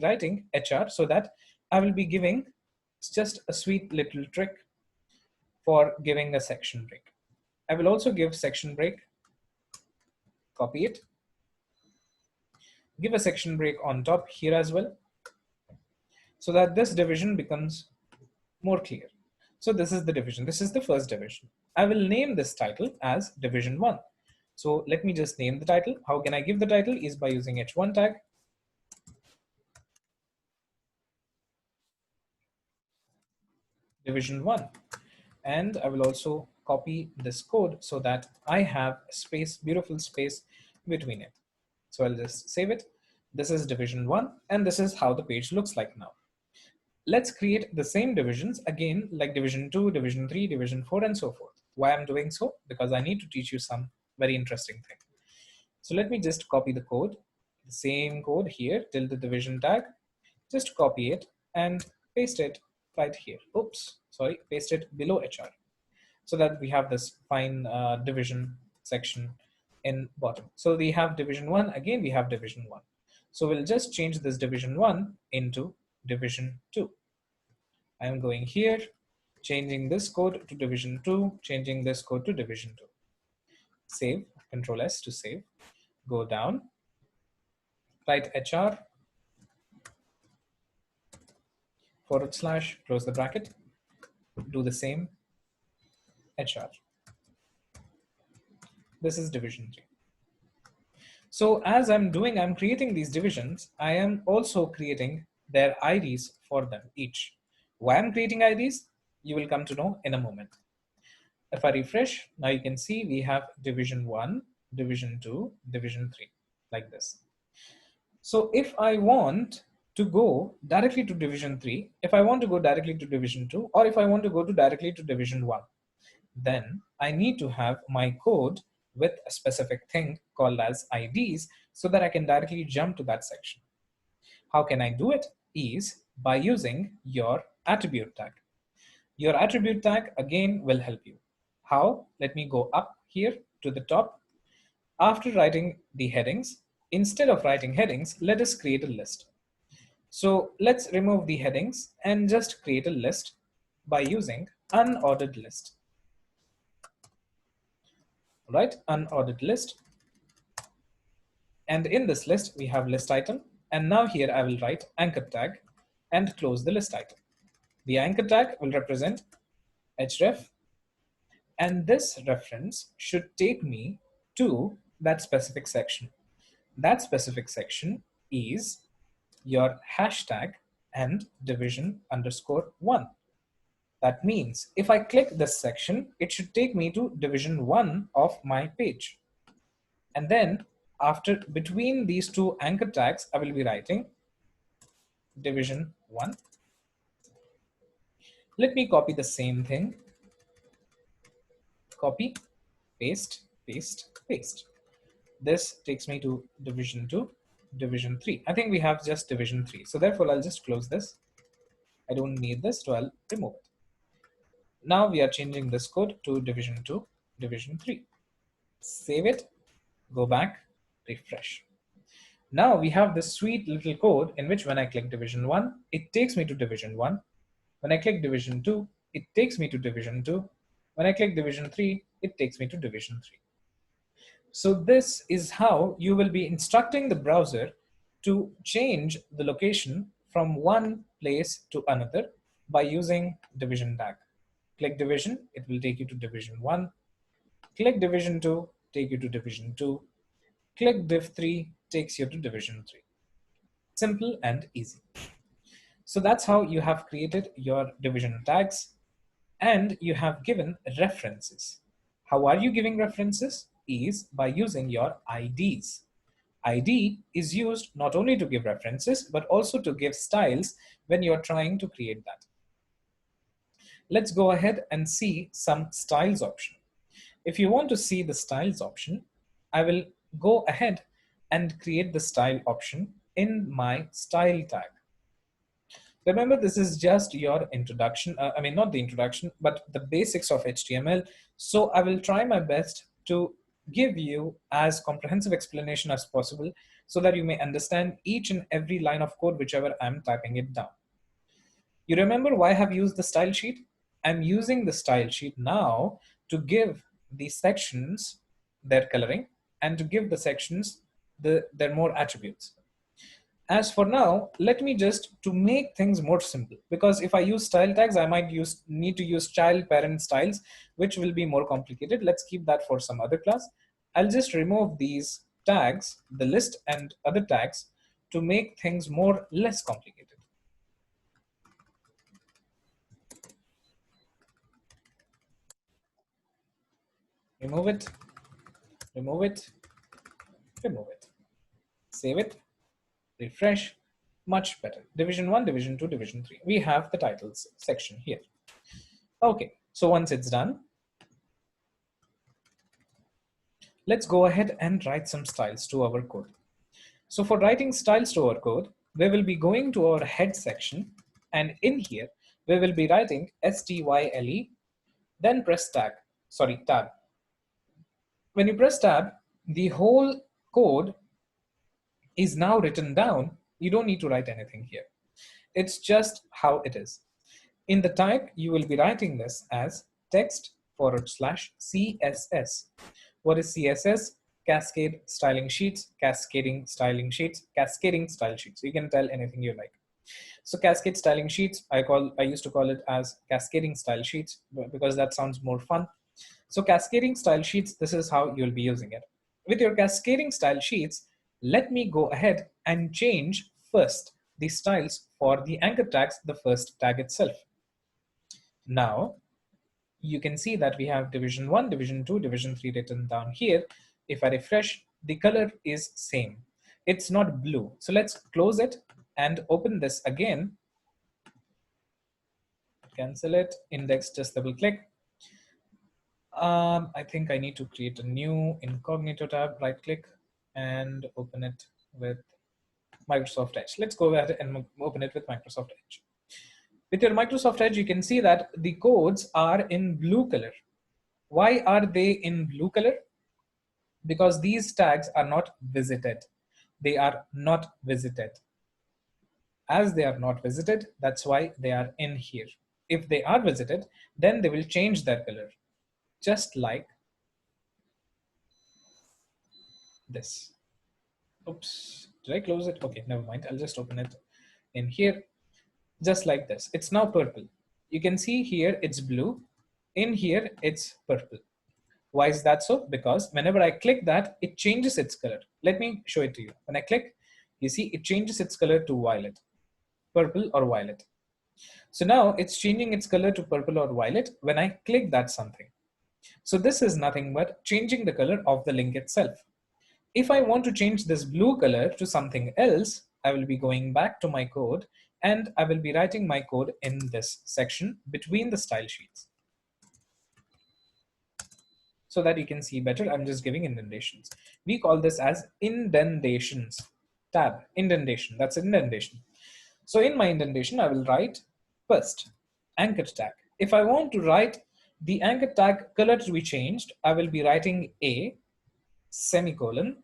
writing HR so that I will be giving just a sweet little trick for giving a section break. I will also give section break, copy it, give a section break on top here as well, so that this division becomes more clear. So this is the division. This is the first division. I will name this title as division 1. So let me just name the title. How can I give the title? Is by using h1 tag. Division 1. And I will also copy this code so that I have space, beautiful space between it. So I'll just save it. This is division 1, and this is how the page looks like now. Let's create the same divisions again, like division 2, division 3, division 4, and so forth. Why I'm doing so? Because I need to teach you some very interesting thing. So let me just copy the code, the same code here till the division tag. Just copy it and paste it right here. Oops, sorry, paste it below HR so that we have this fine division section in bottom. So we have division 1, again we have division 1. So we'll just change this division 1 into division 2. I'm going here, changing this code to division 2, changing this code to division 2. Save, Control S to save. Go down, write HR, / close the bracket, do the same, HR. This is division 3. So as I'm creating these divisions, I am also creating their IDs for them each. Why I'm creating IDs, you will come to know in a moment. If I refresh, now you can see we have division 1, division 2, division 3, like this. So if I want to go directly to division 3, if I want to go directly to division 2, or if I want to go directly to division 1, then I need to have my code with a specific thing called as IDs so that I can directly jump to that section. How can I do it? Is by using your attribute tag. Your attribute tag again will help you. How? Let me go up here to the top. After writing the headings, instead of writing headings, let us create a list. So let's remove the headings and just create a list by using unordered list. Right, unordered list. And in this list, we have list item. And now here I will write anchor tag and close the list item. The anchor tag will represent href, and this reference should take me to that specific section. That specific section is your hashtag and division_1. That means if I click this section, it should take me to division 1 of my page. And then after between these two anchor tags, I will be writing division 1. Let me copy the same thing. Copy, paste, paste, paste. This takes me to division 2, division 3. I think we have just division 3. So therefore, I'll just close this. I don't need this, so I'll remove it. Now we are changing this code to division 2, division 3. Save it, go back, refresh. Now we have this sweet little code in which when I click division 1, it takes me to division 1. When I click division 2, it takes me to division 2. When I click division 3, it takes me to division 3. So this is how you will be instructing the browser to change the location from one place to another by using division tag. Click division, it will take you to division 1. Click division 2, take you to division 2. Click div 3, takes you to division 3. Simple and easy. So that's how you have created your division tags, and you have given references. How are you giving references? Is by using your IDs. ID is used not only to give references, but also to give styles when you're trying to create that. Let's go ahead and see some styles option. If you want to see the styles option, I will go ahead and create the style option in my style tag. Remember, this is just your introduction. I mean, not the introduction, but the basics of HTML. So I will try my best to give you as comprehensive explanation as possible so that you may understand each and every line of code, whichever I'm typing it down. You remember why I have used the style sheet? I'm using the style sheet now to give the sections their coloring and to give the sections their more attributes. As for now, let me just to make things more simple, because if I use style tags, I might need to use child parent styles, which will be more complicated. Let's keep that for some other class. I'll just remove these tags, the list and other tags, to make things less complicated. Remove it, remove it, remove it. Save it, refresh, much better. Division 1, Division 2, Division 3. We have the titles section here. Okay, so once it's done, let's go ahead and write some styles to our code. So for writing styles to our code, we will be going to our head section, and in here, we will be writing style, then press tab. When you press tab, the whole code is now written down. You don't need to write anything here. It's just how it is. In the type, you will be writing this as text/CSS. What is CSS? Cascade styling sheets, cascading styling sheets, cascading style sheets. You can tell anything you like. So cascade styling sheets, I used to call it as cascading style sheets because that sounds more fun. So cascading style sheets, this is how you'll be using it. With your cascading style sheets, let me go ahead and change first the styles for the anchor tags, the first tag itself. Now, you can see that we have division 1, division 2, division 3 written down here. If I refresh, the color is same. It's not blue. So let's close it and open this again. Cancel it, index, just double click. I think I need to create a new incognito tab, right click and open it with Microsoft Edge. Let's go ahead and open it with Microsoft Edge. With your Microsoft Edge, you can see that the codes are in blue color. Why are they in blue color? Because these tags are not visited. They are not visited. As they are not visited, that's why they are in here. If they are visited, then they will change their color, just like this. Oops, did I close it? Okay, never mind. I'll just open it in here, just like this. It's now purple. You can see here it's blue. In here, it's purple. Why is that so? Because whenever I click that, it changes its color. Let me show it to you. When I click, you see it changes its color to violet, purple or violet. So now it's changing its color to purple or violet when I click that something. So this is nothing but changing the color of the link itself. If I want to change this blue color to something else, I will be going back to my code and I will be writing my code in this section between the style sheets. So that you can see better, I'm just giving indentations. We call this as indentations. Tab, indentation, that's indentation. So in my indentation, I will write first anchor tag. If I want to write the anchor tag color to be changed, I will be writing a semicolon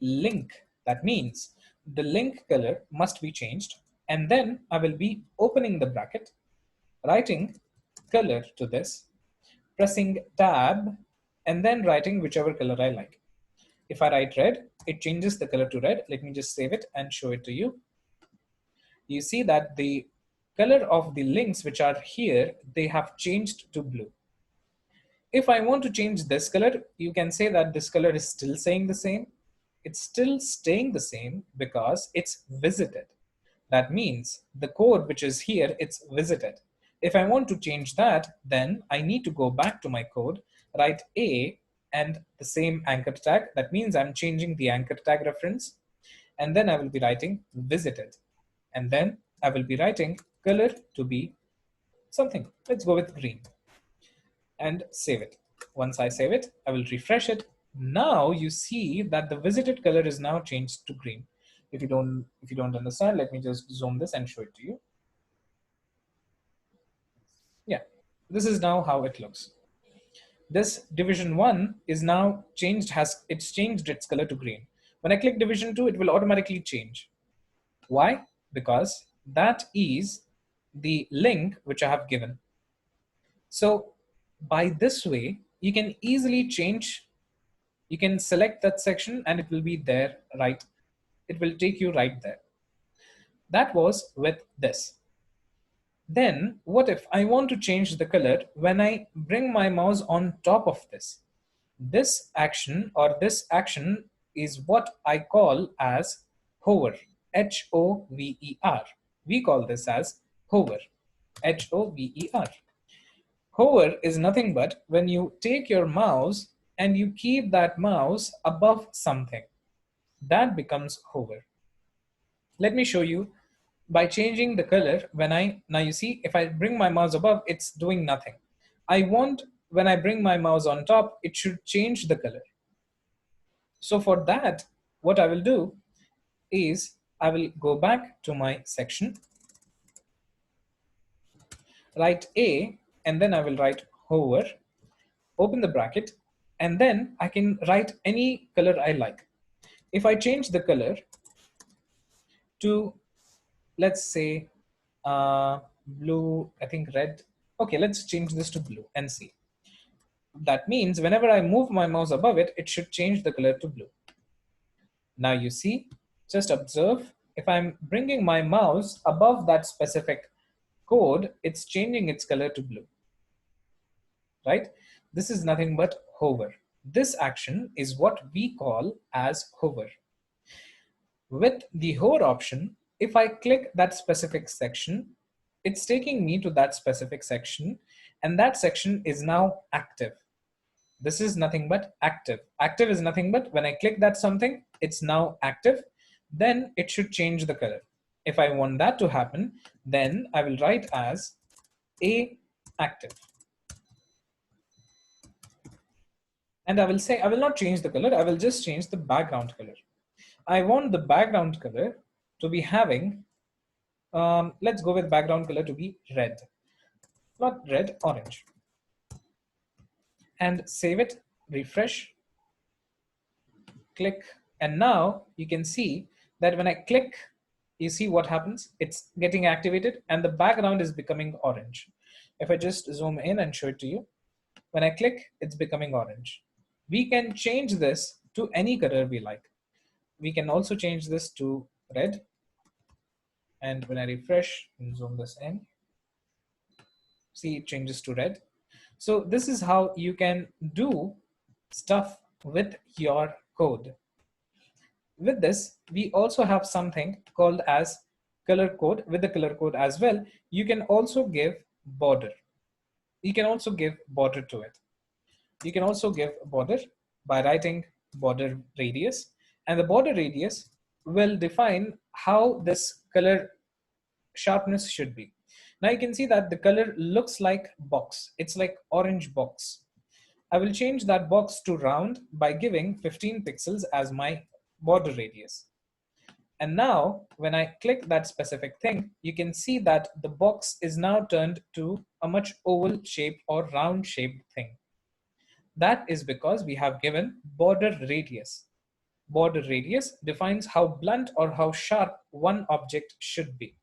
link. That means the link color must be changed. And then I will be opening the bracket, writing color to this, pressing tab, and then writing whichever color I like. If I write red, it changes the color to red. Let me just save it and show it to you. You see that the color of the links which are here, they have changed to blue. If I want to change this color, you can say that this color is still saying the same. It's still staying the same because it's visited. That means the code which is here, it's visited. If I want to change that, then I need to go back to my code, write a and the same anchor tag. That means I'm changing the anchor tag reference. And then I will be writing visited. And then I will be writing color to be something. Let's go with green and save it. Once I save it, I will refresh it. Now you see that the visited color is now changed to green. If you don't understand, let me just zoom this and show it to you. Yeah, this is now how it looks. This division 1 is now changed, it's changed its color to green. When I click division 2, it will automatically change. Why? Because that is the link which I have given. So by this way, you can easily change, you can select that section and it will be there, right? It will take you right there. That was with this. Then what if I want to change the color when I bring my mouse on top of this? This action or this action is what I call as hover, H-O-V-E-R. We call this as hover, H-O-V-E-R. Hover is nothing but when you take your mouse and you keep that mouse above something. That becomes hover. Let me show you by changing the color. Now you see, if I bring my mouse above, it's doing nothing. I want, when I bring my mouse on top, it should change the color. So for that, what I will do is I will go back to my section, write A, and then I will write hover, open the bracket, and then I can write any color I like. If I change the color to, let's say, blue, I think red. Okay, let's change this to blue and see. That means whenever I move my mouse above it, it should change the color to blue. Now you see, just observe, if I'm bringing my mouse above that specific code, it's changing its color to blue, right? This is nothing but hover. This action is what we call as hover. With the hover option, if I click that specific section, it's taking me to that specific section, and that section is now active. This is nothing but active. Active is nothing but when I click that something, it's now active, then it should change the color. If I want that to happen, then I will write as a active. And I will say, I will not change the color, I will just change the background color. I want the background color to be having, let's go with background color to be red. Not red, orange. And save it, refresh, click, and now you can see that when I click, you see what happens? It's getting activated and the background is becoming orange. If I just zoom in and show it to you, when I click, it's becoming orange. We can change this to any color we like. we can also change this to red. And when I refresh and zoom this in, see it changes to red. So this is how you can do stuff with your code. With this, we also have something called as color code. With the color code as well, you can also give border. You can also give border to it. You can also give border by writing border radius, and the border radius will define how this color sharpness should be. Now you can see that the color looks like box. It's like orange box. I will change that box to round by giving 15 pixels as my border radius. And now when I click that specific thing, you can see that the box is now turned to a much oval shape or round shaped thing. That is because we have given border radius. Border radius defines how blunt or how sharp one object should be.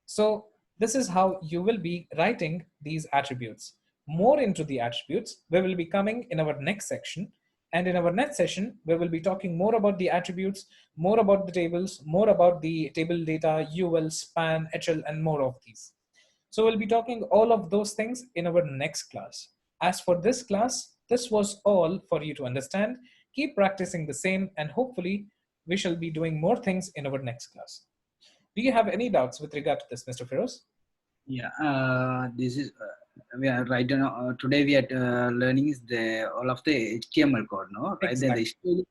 So this is how you will be writing these attributes. More into the attributes, we will be coming in our next section. And in our next session, we will be talking more about the attributes, more about the tables, more about the table data, UL, span, HL, and more of these. So we'll be talking all of those things in our next class. As for this class, this was all for you to understand. Keep practicing the same, and hopefully we shall be doing more things in our next class. Do you have any doubts with regard to this, Mr. Feroz? Yeah, this is we are right now. Today we are learning is the all of the HTML code, no? Right? Exactly.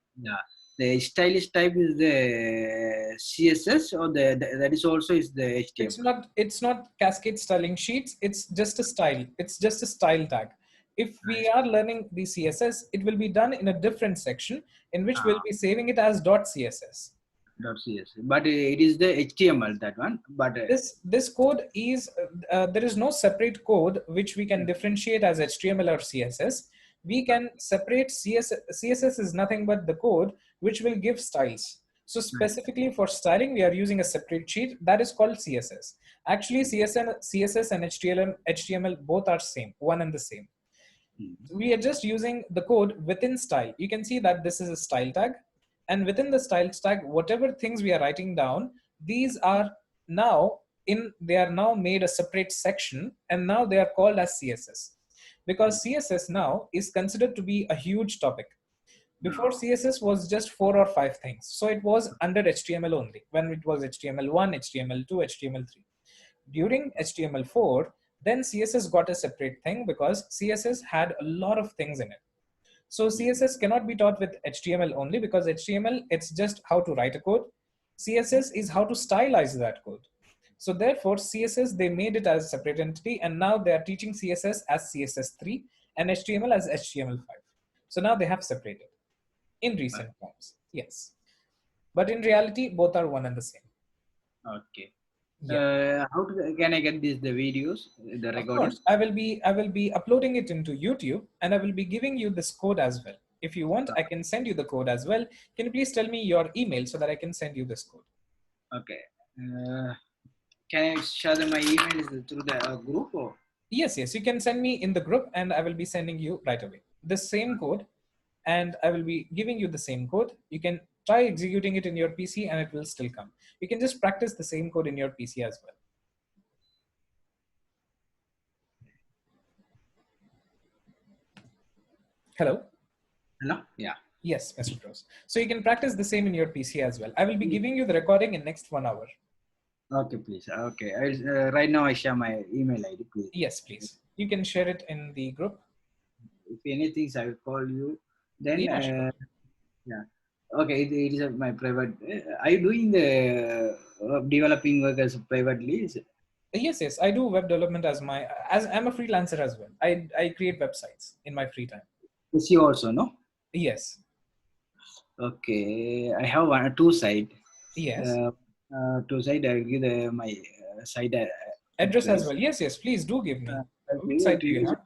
The stylish type is the CSS, or that is also is the HTML. It's not cascade styling sheets. It's just a style. It's just a style tag. If we are learning the CSS, it will be done in a different section in which we'll be saving it as .css. .css, but it is the HTML, that one. But this code is there is no separate code which we can differentiate as HTML or CSS. We can separate CSS is nothing but the code which will give styles. So specifically for styling, we are using a separate sheet that is called CSS. Actually, CSS and HTML both are same, one and the same. We are just using the code within style. You can see that this is a style tag. And within the style tag, whatever things we are writing down, these are now they are now made a separate section, and now they are called as CSS. Because CSS now is considered to be a huge topic. Before, CSS was just 4 or 5 things. So it was under HTML only, when it was HTML1, HTML2, HTML3. During HTML4, then CSS got a separate thing because CSS had a lot of things in it. So CSS cannot be taught with HTML only, because HTML, it's just how to write a code. CSS is how to stylize that code. So therefore, CSS, they made it as a separate entity, and now they are teaching CSS as CSS3 and HTML as HTML5. So now they have separated in recent times. Yes. But in reality, both are one and the same. Okay. Yeah. Can I get the videos, the recording? Of course, I will be uploading it into YouTube, and I will be giving you this code as well. If you want, I can send you the code as well. Can you please tell me your email so that I can send you this code? Okay. Can I share my email through the group? Or? Yes, you can send me in the group, and I will be sending you right away the same code, and I will be giving you the same code. You can try executing it in your PC and it will still come. You can just practice the same code in your PC as well. Hello? Hello? Yeah. Yes, Mr. Feroz. So you can practice the same in your PC as well. I will be giving you the recording in next 1 hour. Okay, please. Okay. Right now I share my email ID, please. Yes, please. You can share it in the group. If anything, I will call you. Then, yeah, sure. Yeah. Okay, it is my private. Are you doing the developing work as privately? Yes. I do web development as I'm a freelancer as well. I create websites in my free time. Is you also, no? Yes. Okay, I have two sites. Yes. Two sites. I will give my site address as well. Yes. Please do give me. Which site do you have?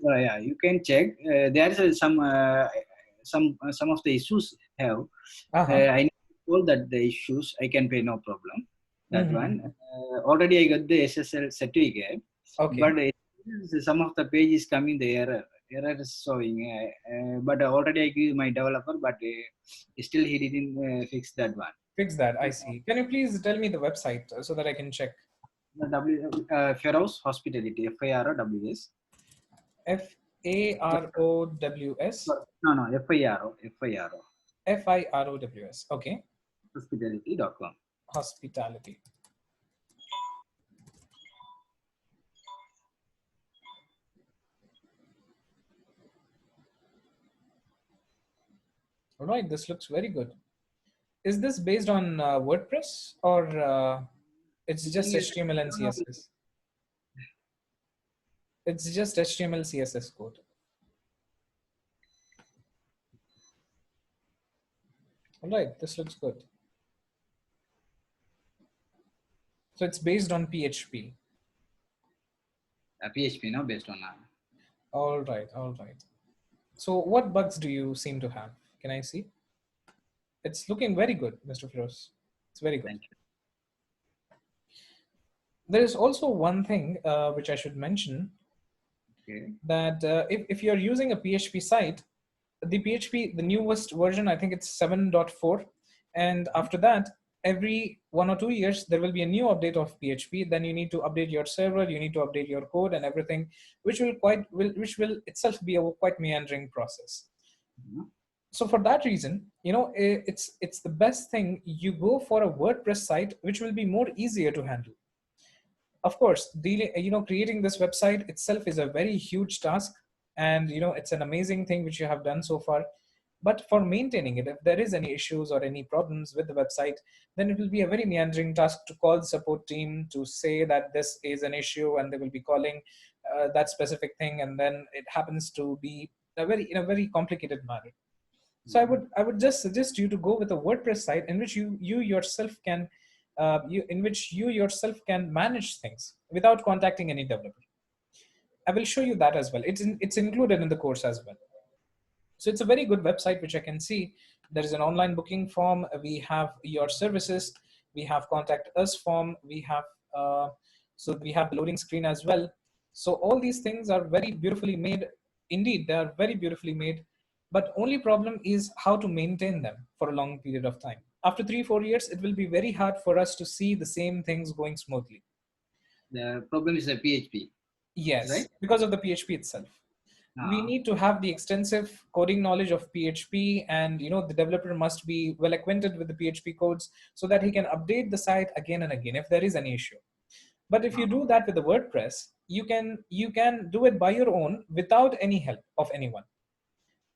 Yeah, you can check. There is some of the issues have. I know that the issues I can pay, no problem. That one. Already I got the SSL certificate. Okay. But some of the page is coming the error. error is showing, but already I give my developer, but still he didn't fix that one. Fix that. I see. Can you please tell me the website so that I can check? The Feroz Hospitality, FIROWS. FAROWS. No, FIRO. FIROWS. Okay. Hospitality.com. Hospitality. All right, this looks very good. Is this based on WordPress or it's just HTML and CSS? It's just HTML CSS code. All right, this looks good. So it's based on PHP. PHP, no, based on. All right, all right. So what bugs do you seem to have? Can I see? It's looking very good, Mr. Firoz. It's very good. Thank you. There is also one thing which I should mention. Okay. That if you're using a PHP site, the PHP, the newest version, I think it's 7.4. And after that, every 1 or 2 years, there will be a new update of PHP. Then you need to update your server, you need to update your code and everything, which will itself be a quite meandering process. Mm-hmm. So for that reason, it's the best thing you go for a WordPress site, which will be more easier to handle. Of course, creating this website itself is a very huge task, and it's an amazing thing which you have done so far. But for maintaining it, if there is any issues or any problems with the website, then it will be a very meandering task to call the support team to say that this is an issue, and they will be calling that specific thing, and then it happens to be in a very complicated manner. So I would just suggest you to go with a WordPress site in which you yourself can manage things without contacting any developer. I will show you that as well. It's included in the course as well. So it's a very good website, which I can see. There is an online booking form. We have your services. We have contact us form. We have we have the loading screen as well. So all these things are very beautifully made. Indeed, they are very beautifully made. But only problem is how to maintain them for a long period of time. After 3-4 years, it will be very hard for us to see the same things going smoothly. The problem is the PHP. Yes, right? Because of the PHP itself. We need to have the extensive coding knowledge of PHP, and the developer must be well acquainted with the PHP codes so that he can update the site again and again if there is any issue. But if you do that with the WordPress, you can do it by your own without any help of anyone.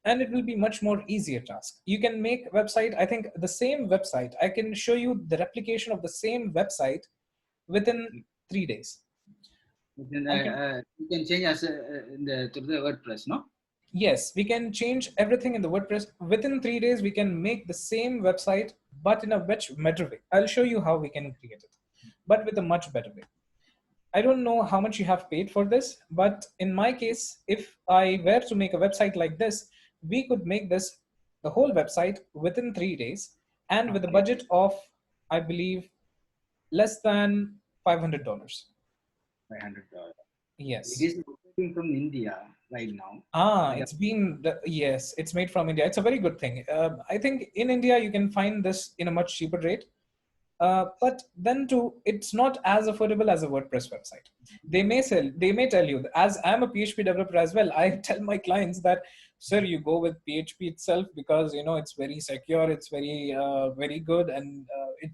And it will be much more easier task. You can make a website, I think the same website, I can show you the replication of the same website within 3 days. You can change as through the WordPress, no? Yes, we can change everything in the WordPress. Within 3 days, we can make the same website, but in a much better way. I'll show you how we can create it, but with a much better way. I don't know how much you have paid for this, but in my case, if I were to make a website like this, we could make this, the whole website, within 3 days, and with a budget of, I believe, less than $500. $500. Yes. It is from India right now. Yes, it's made from India. It's a very good thing. I think in India, you can find this in a much cheaper rate. But then too, it's not as affordable as a WordPress website. They may tell you, as I'm a PHP developer as well, I tell my clients that, sir, you go with PHP itself because it's very secure, it's very very good, and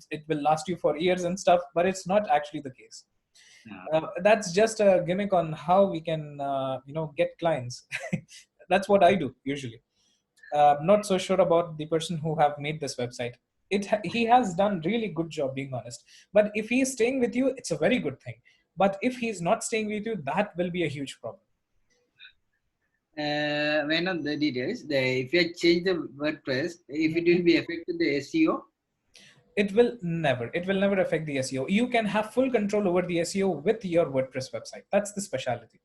it will last you for years and stuff. But it's not actually the case. That's just a gimmick on how we can get clients. That's what I do usually. Not so sure about the person who have made this website. He has done really good job, being honest. But if he is staying with you, it's a very good thing. But if he's not staying with you, that will be a huge problem. When on the details, if you change the WordPress, if it will be affected the SEO? It will never affect the SEO. You can have full control over the SEO with your WordPress website. That's the specialty.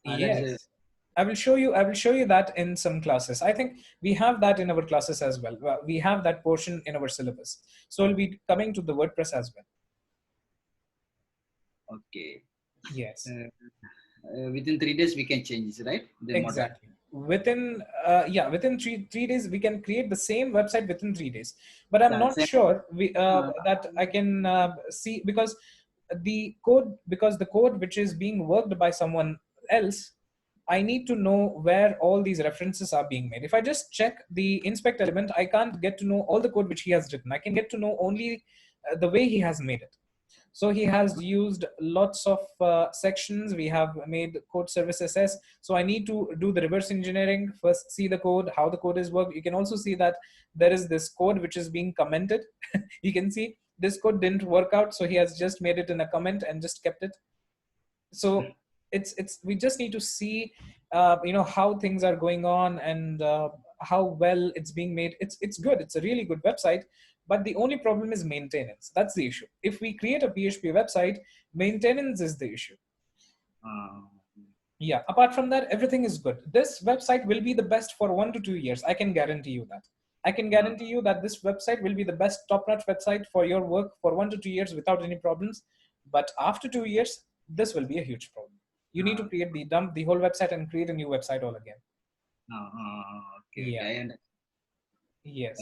Yes. I will show you that in some classes. I think we have that in our classes as well. We have that portion in our syllabus. So we'll be coming to the WordPress as well. Okay. Yes. within 3 days we can change this, right? The Exactly. Within within three days we can create the same website within 3 days. But I'm not same. sure that I can see, because the code which is being worked by someone else, I need to know where all these references are being made. If I just check the inspect element, I can't get to know all the code which he has written. I can get to know only the way he has made it. So he has used lots of sections. We have made code service SS. So I need to do the reverse engineering, first see the code, how the code is worked. You can also see that there is this code which is being commented. You can see this code didn't work out. So he has just made it in a comment and just kept it. So it's we just need to see how things are going on, and how well it's being made. It's good. It's a really good website. But the only problem is maintenance. That's the issue. If we create a PHP website, maintenance is the issue. Yeah, apart from that, everything is good. This website will be the best for 1 to 2 years. I can guarantee you that. I can guarantee you that this website will be the best top-notch website for your work for 1 to 2 years without any problems. But after 2 years, this will be a huge problem. You need to create dump the whole website and create a new website all again. Okay. Yeah. Okay. Yes.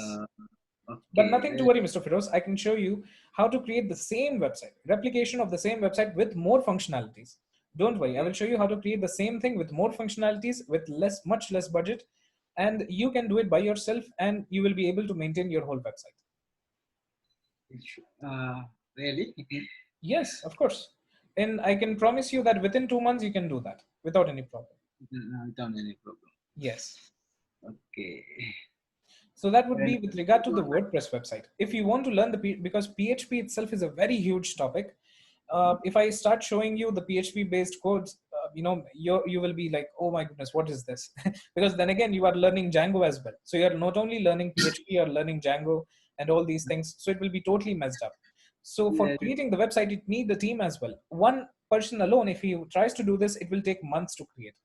Okay. But nothing to worry, Mr. Firoz. I can show you how to create the same website, replication of the same website with more functionalities. Don't worry, I will show you how to create the same thing with more functionalities with much less budget, and you can do it by yourself, and you will be able to maintain your whole website. Really? Yes, of course. And I can promise you that within 2 months you can do that without any problem. Without any problem. Yes. Okay. So that would be with regard to the WordPress website. If you want to learn because PHP itself is a very huge topic. If I start showing you the PHP based codes, you will be like, oh my goodness, what is this? Because then again, you are learning Django as well. So you're not only learning PHP, you're learning Django and all these things. So it will be totally messed up. So for creating the website, it needs the team as well. One person alone, if he tries to do this, it will take months to create.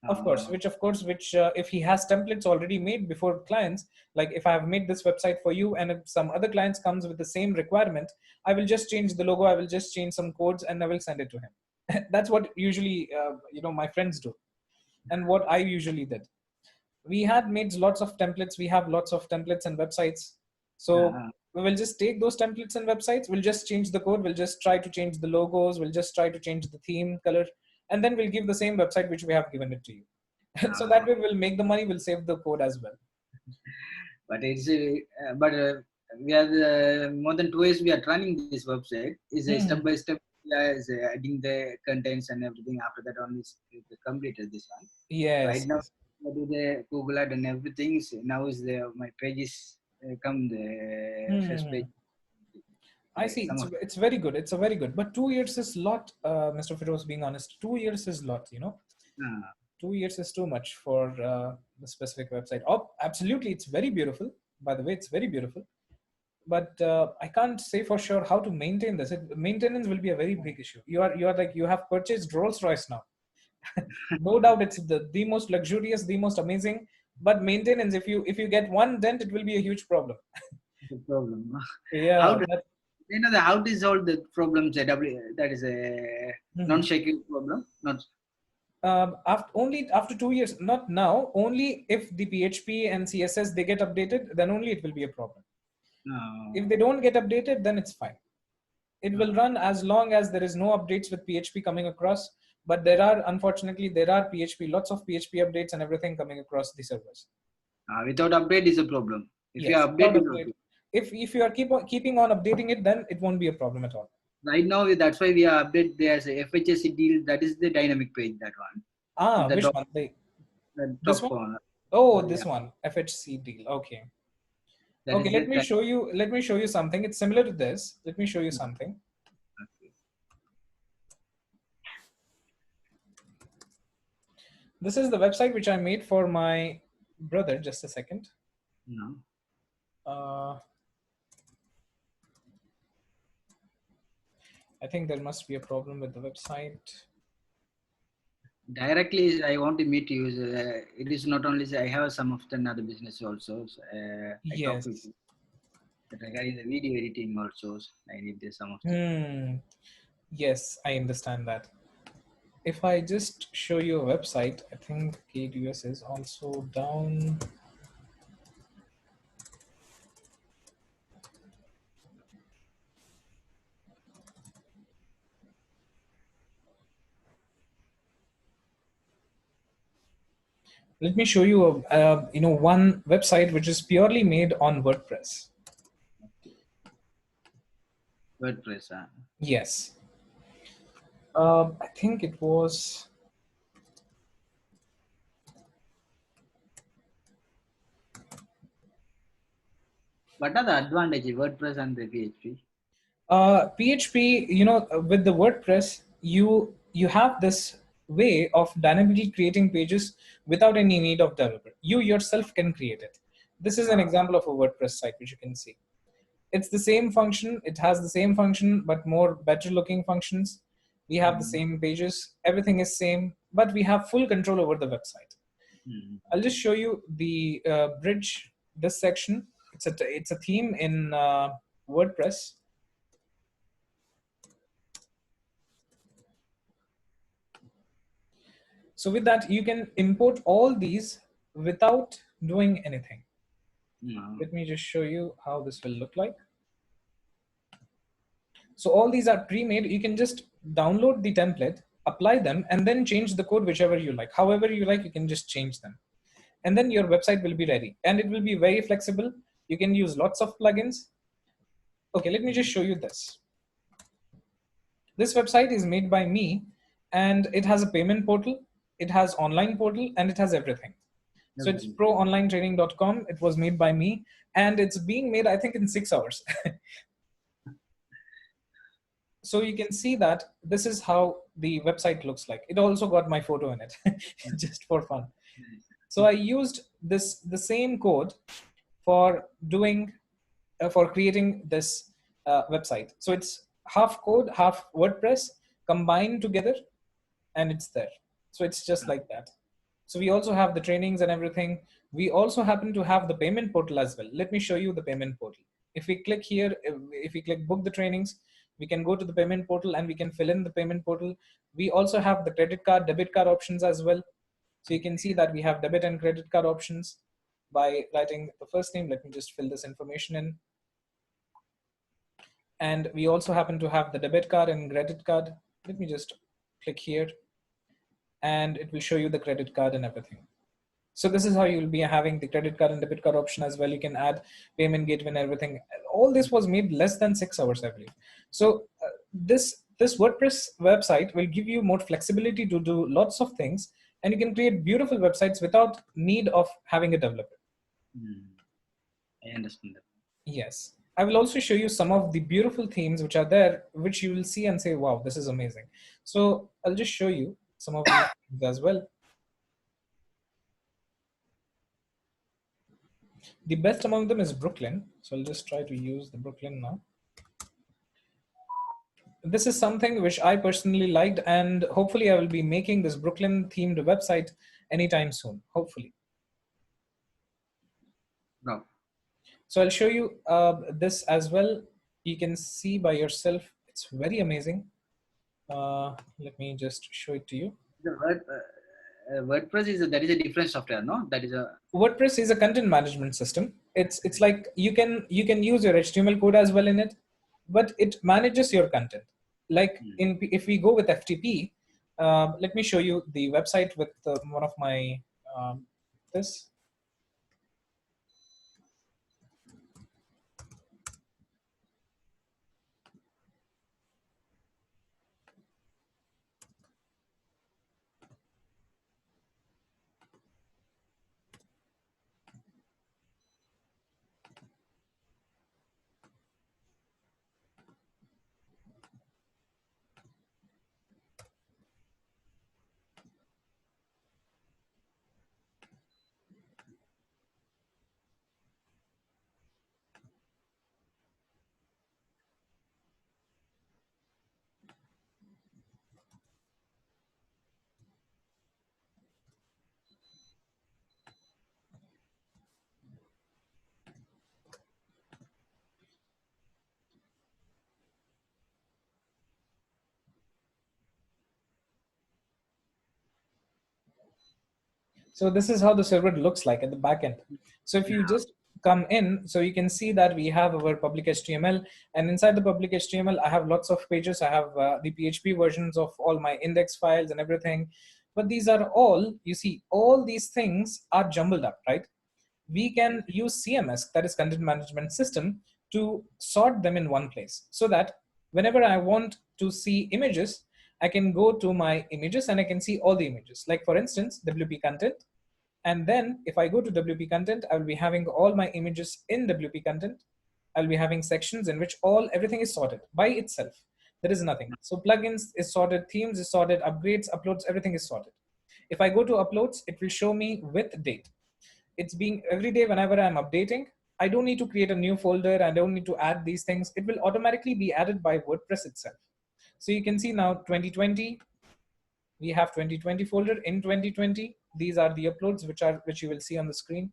Of course, if he has templates already made before clients, like if I have made this website for you and if some other clients comes with the same requirement, I will just change the logo, I will just change some codes and I will send it to him. That's what usually, my friends do. And what I usually did. We had made lots of templates. We have lots of templates and websites. So we will just take those templates and websites. We'll just change the code. We'll just try to change the logos. We'll just try to change the theme color. And then we'll give the same website which we have given it to you. So that way we'll make the money. We'll save the code as well. But we are more than 2 years we are running this website. Is a step by step. Is adding the contents and everything. After that, only completed this one. Yes. Right now, I do the Google ad and everything. So now is my pages come the first page. I see. It's very good. It's a very good. But 2 years is lot, Mr. Firoz, being honest. 2 years is lot, 2 years is too much for the specific website. Oh, absolutely. It's very beautiful. By the way, it's very beautiful. But I can't say for sure how to maintain this. Maintenance will be a very big issue. You have purchased Rolls Royce now. No doubt it's the most luxurious, the most amazing. But maintenance, if you get one dent, it will be a huge problem. The problem. Yeah. How to solve the problems? That is a non-shaking problem. Not. Only after 2 years, not now. Only if the PHP and CSS they get updated, then only it will be a problem. If they don't get updated, then it's fine. It will run as long as there is no updates with PHP coming across. But unfortunately, there are lots of PHP updates and everything coming across the servers. Without update is a problem. If you update, if you are keeping on updating it, then it won't be a problem at all. Right now, that's why we are update. There's a FHSC deal. That is the dynamic page. That one. Which one? This one? Oh, this one. FHC deal. Okay. Okay. Let me show you. Let me show you something. It's similar to this. Let me show you something. Okay. This is the website which I made for my brother. Just a second. No. I think there must be a problem with the website. Directly, I want to meet you. It is not only I have some of the other business also. I talk with you. But regarding the video editing also, I need some of them. Yes, I understand that. if I just show you a website, I think KDUS is also down. Let me show you one website which is purely made on WordPress. WordPress. Yes. I think it was. What are the advantages WordPress and the PHP? PHP, with the WordPress, you have this way of dynamically creating pages without any need of developer. You yourself can create it. This is an example of a WordPress site which you can see. It's the same function. It has the same function, but more better looking functions. We have the same pages. Everything is same, but we have full control over the website. I'll just show you the bridge. This section. It's a theme in WordPress. So with that, you can import all these without doing anything. Let me just show you how this will look like. So all these are pre-made. You can just download the template, apply them, and then change the code whichever you like. However you like, you can just change them. And then your website will be ready. And it will be very flexible. You can use lots of plugins. Okay, let me just show you this. This website is made by me, and it has a payment portal, it has online portal, and it has everything. So it's proonlinetraining.com. It was made by me, and it's being made, I think, in 6 hours. So you can see that this is how the website looks like. It also got my photo in it, just for fun. So I used the same code for doing for creating this website. So it's half code, half WordPress combined together, and it's there. So it's just like that. So we also have the trainings and everything. We also happen to have the payment portal as well. Let me show you the payment portal. If we click here, if we click book the trainings, we can go to the payment portal and we can fill in the payment portal. We also have the credit card, debit card options as well. So you can see that we have debit and credit card options by writing the first name. Let me just fill this information in. And we also happen to have the debit card and credit card. Let me just click here and it will show you the credit card and everything. So this is how you'll be having the credit card and debit card option as well. You can add payment gateway and everything. All this was made less than 6 hours, I believe. So this WordPress website will give you more flexibility to do lots of things, and you can create beautiful websites without need of having a developer. I understand that. Yes. I will also show you some of the beautiful themes which are there, which you will see and say, wow, this is amazing. So I'll just show you some of these things as well. The best among them is Brooklyn. So I'll just try to use the Brooklyn now. This is something which I personally liked, and hopefully I will be making this Brooklyn themed website anytime soon, hopefully. No. So I'll show you this as well. You can see by yourself, it's very amazing. Let me just show it to you. The WordPress that is a different software, no? That is a WordPress is a content management system. It's like you can use your HTML code as well in it, but it manages your content. Like if we go with FTP, let me show you the website with one of my this. So this is how the server looks like at the back end. So if you just come in, so you can see that we have our public HTML, and inside the public HTML, I have lots of pages. I have the PHP versions of all my index files and everything. But these are all, you see, all these things are jumbled up, right? We can use CMS, that is Content Management System, to sort them in one place so that whenever I want to see images, I can go to my images and I can see all the images. Like for instance, WP content. And then if I go to WP content, I will be having all my images in WP content. I'll be having sections in which everything is sorted by itself. There is nothing. So plugins is sorted, themes is sorted, upgrades, uploads, everything is sorted. If I go to uploads, it will show me with date. It's being every day whenever I'm updating. I don't need to create a new folder. I don't need to add these things. It will automatically be added by WordPress itself. So you can see now 2020, we have 2020 folder in 2020. These are the uploads which you will see on the screen.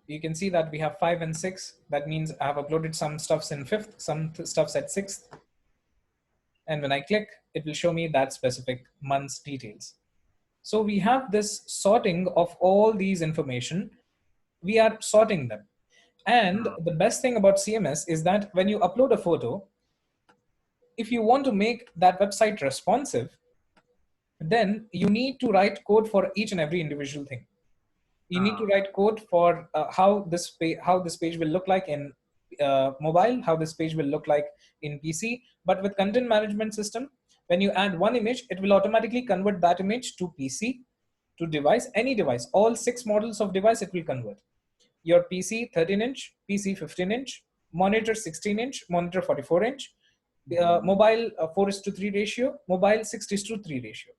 You can see that we have 5 and 6. That means I have uploaded some stuffs in 5th, some stuffs at 6th. And when I click, it will show me that specific month's details. So we have this sorting of all these information. We are sorting them. And the best thing about CMS is that when you upload a photo, if you want to make that website responsive, then you need to write code for each and every individual thing. You need to write code for how this page will look like in mobile, how this page will look like in PC. But with content management system, when you add one image, it will automatically convert that image to PC, to device, any device, all 6 models of device it will convert. Your PC 13-inch, PC 15-inch, monitor 16-inch, monitor 44-inch, mobile 4:3 ratio, mobile 6:3 ratio.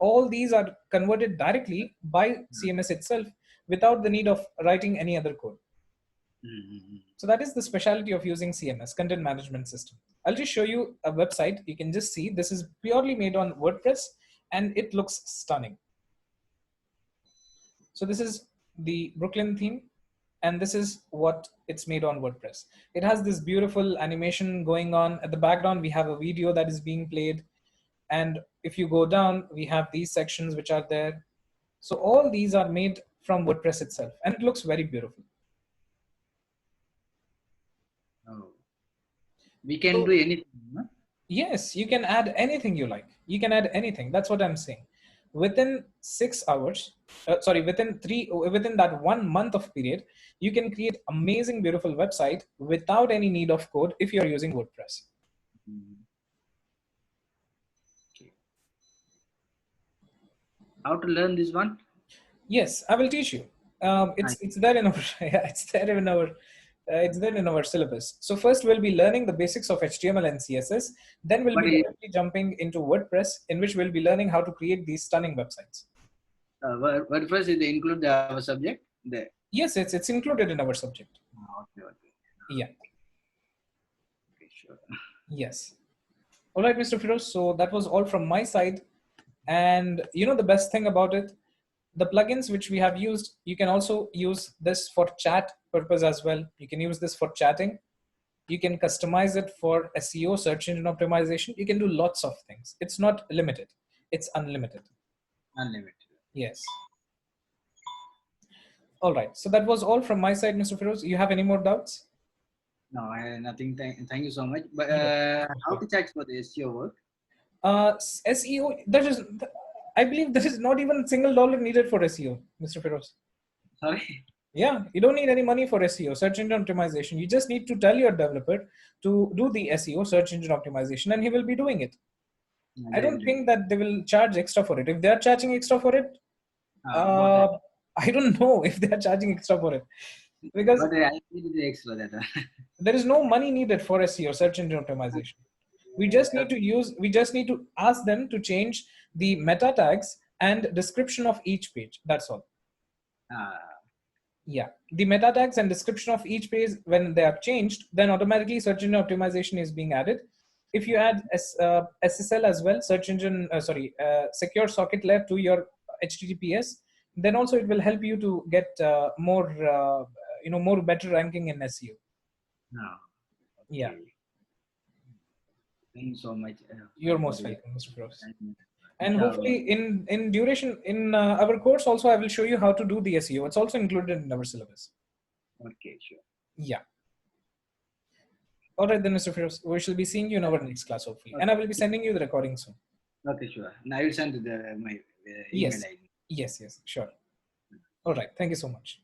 All these are converted directly by CMS itself without the need of writing any other code. So that is the specialty of using CMS, Content Management System. I'll just show you a website. You can just see this is purely made on WordPress and it looks stunning. So this is the Brooklyn theme and this is what it's made on WordPress. It has this beautiful animation going on. At the background, we have a video that is being played. And if you go down, we have these sections which are there. So all these are made from WordPress itself and it looks very beautiful. We can do anything. Huh? Yes, you can add anything you like. You can add anything. That's what I'm saying. Within 6 hours, within that 1 month of period, you can create amazing, beautiful website without any need of code if you're using WordPress. How to learn this one? Yes, I will teach you. It's there in our it's there in our syllabus. So first we'll be learning the basics of HTML and CSS. Then we'll be directly jumping into WordPress, in which we'll be learning how to create these stunning websites. WordPress is include our subject there. Yes, it's included in our subject. Okay. Yeah. Okay, sure. Yes. All right, Mr. Firoz. So that was all from my side. And you know the best thing about it, the plugins which we have used, you can also use this for chat purpose as well. You can use this for chatting. You can customize it for SEO, search engine optimization. You can do lots of things. It's not limited. It's unlimited. Unlimited. Yes. All right. So that was all from my side, Mr. Firoz. You have any more doubts? No, I have nothing. Thank you so much. But how to charge for the SEO work? SEO, I believe there is not even a single dollar needed for SEO, Mr. Firoz. Sorry? Yeah, you don't need any money for SEO, search engine optimization. You just need to tell your developer to do the SEO, search engine optimization, and he will be doing it. I don't think that they will charge extra for it. If they're charging extra for it, I don't know if they're charging extra for it. Because I need the extra data. There is no money needed for SEO, search engine optimization. We just need to ask them to change the meta tags and description of each page. That's all. Yeah, the meta tags and description of each page, when they are changed, then automatically search engine optimization is being added. If you add SSL as well, secure socket layer to your HTTPS, then also it will help you to get more better ranking in SEO. No. Okay. Yeah. Thank you so much. You're For most the welcome, Mr. Firoz. and And inshallah. hopefully in duration, in our course also, I will show you how to do the SEO. It's also included in our syllabus. Okay, sure. Yeah. All right then, Mr. Firoz. We shall be seeing you in our next class, hopefully. And I will be sending you the recording soon. Okay, sure. Now I will send my email Yes. ID. Yes, sure. All right. Thank you so much.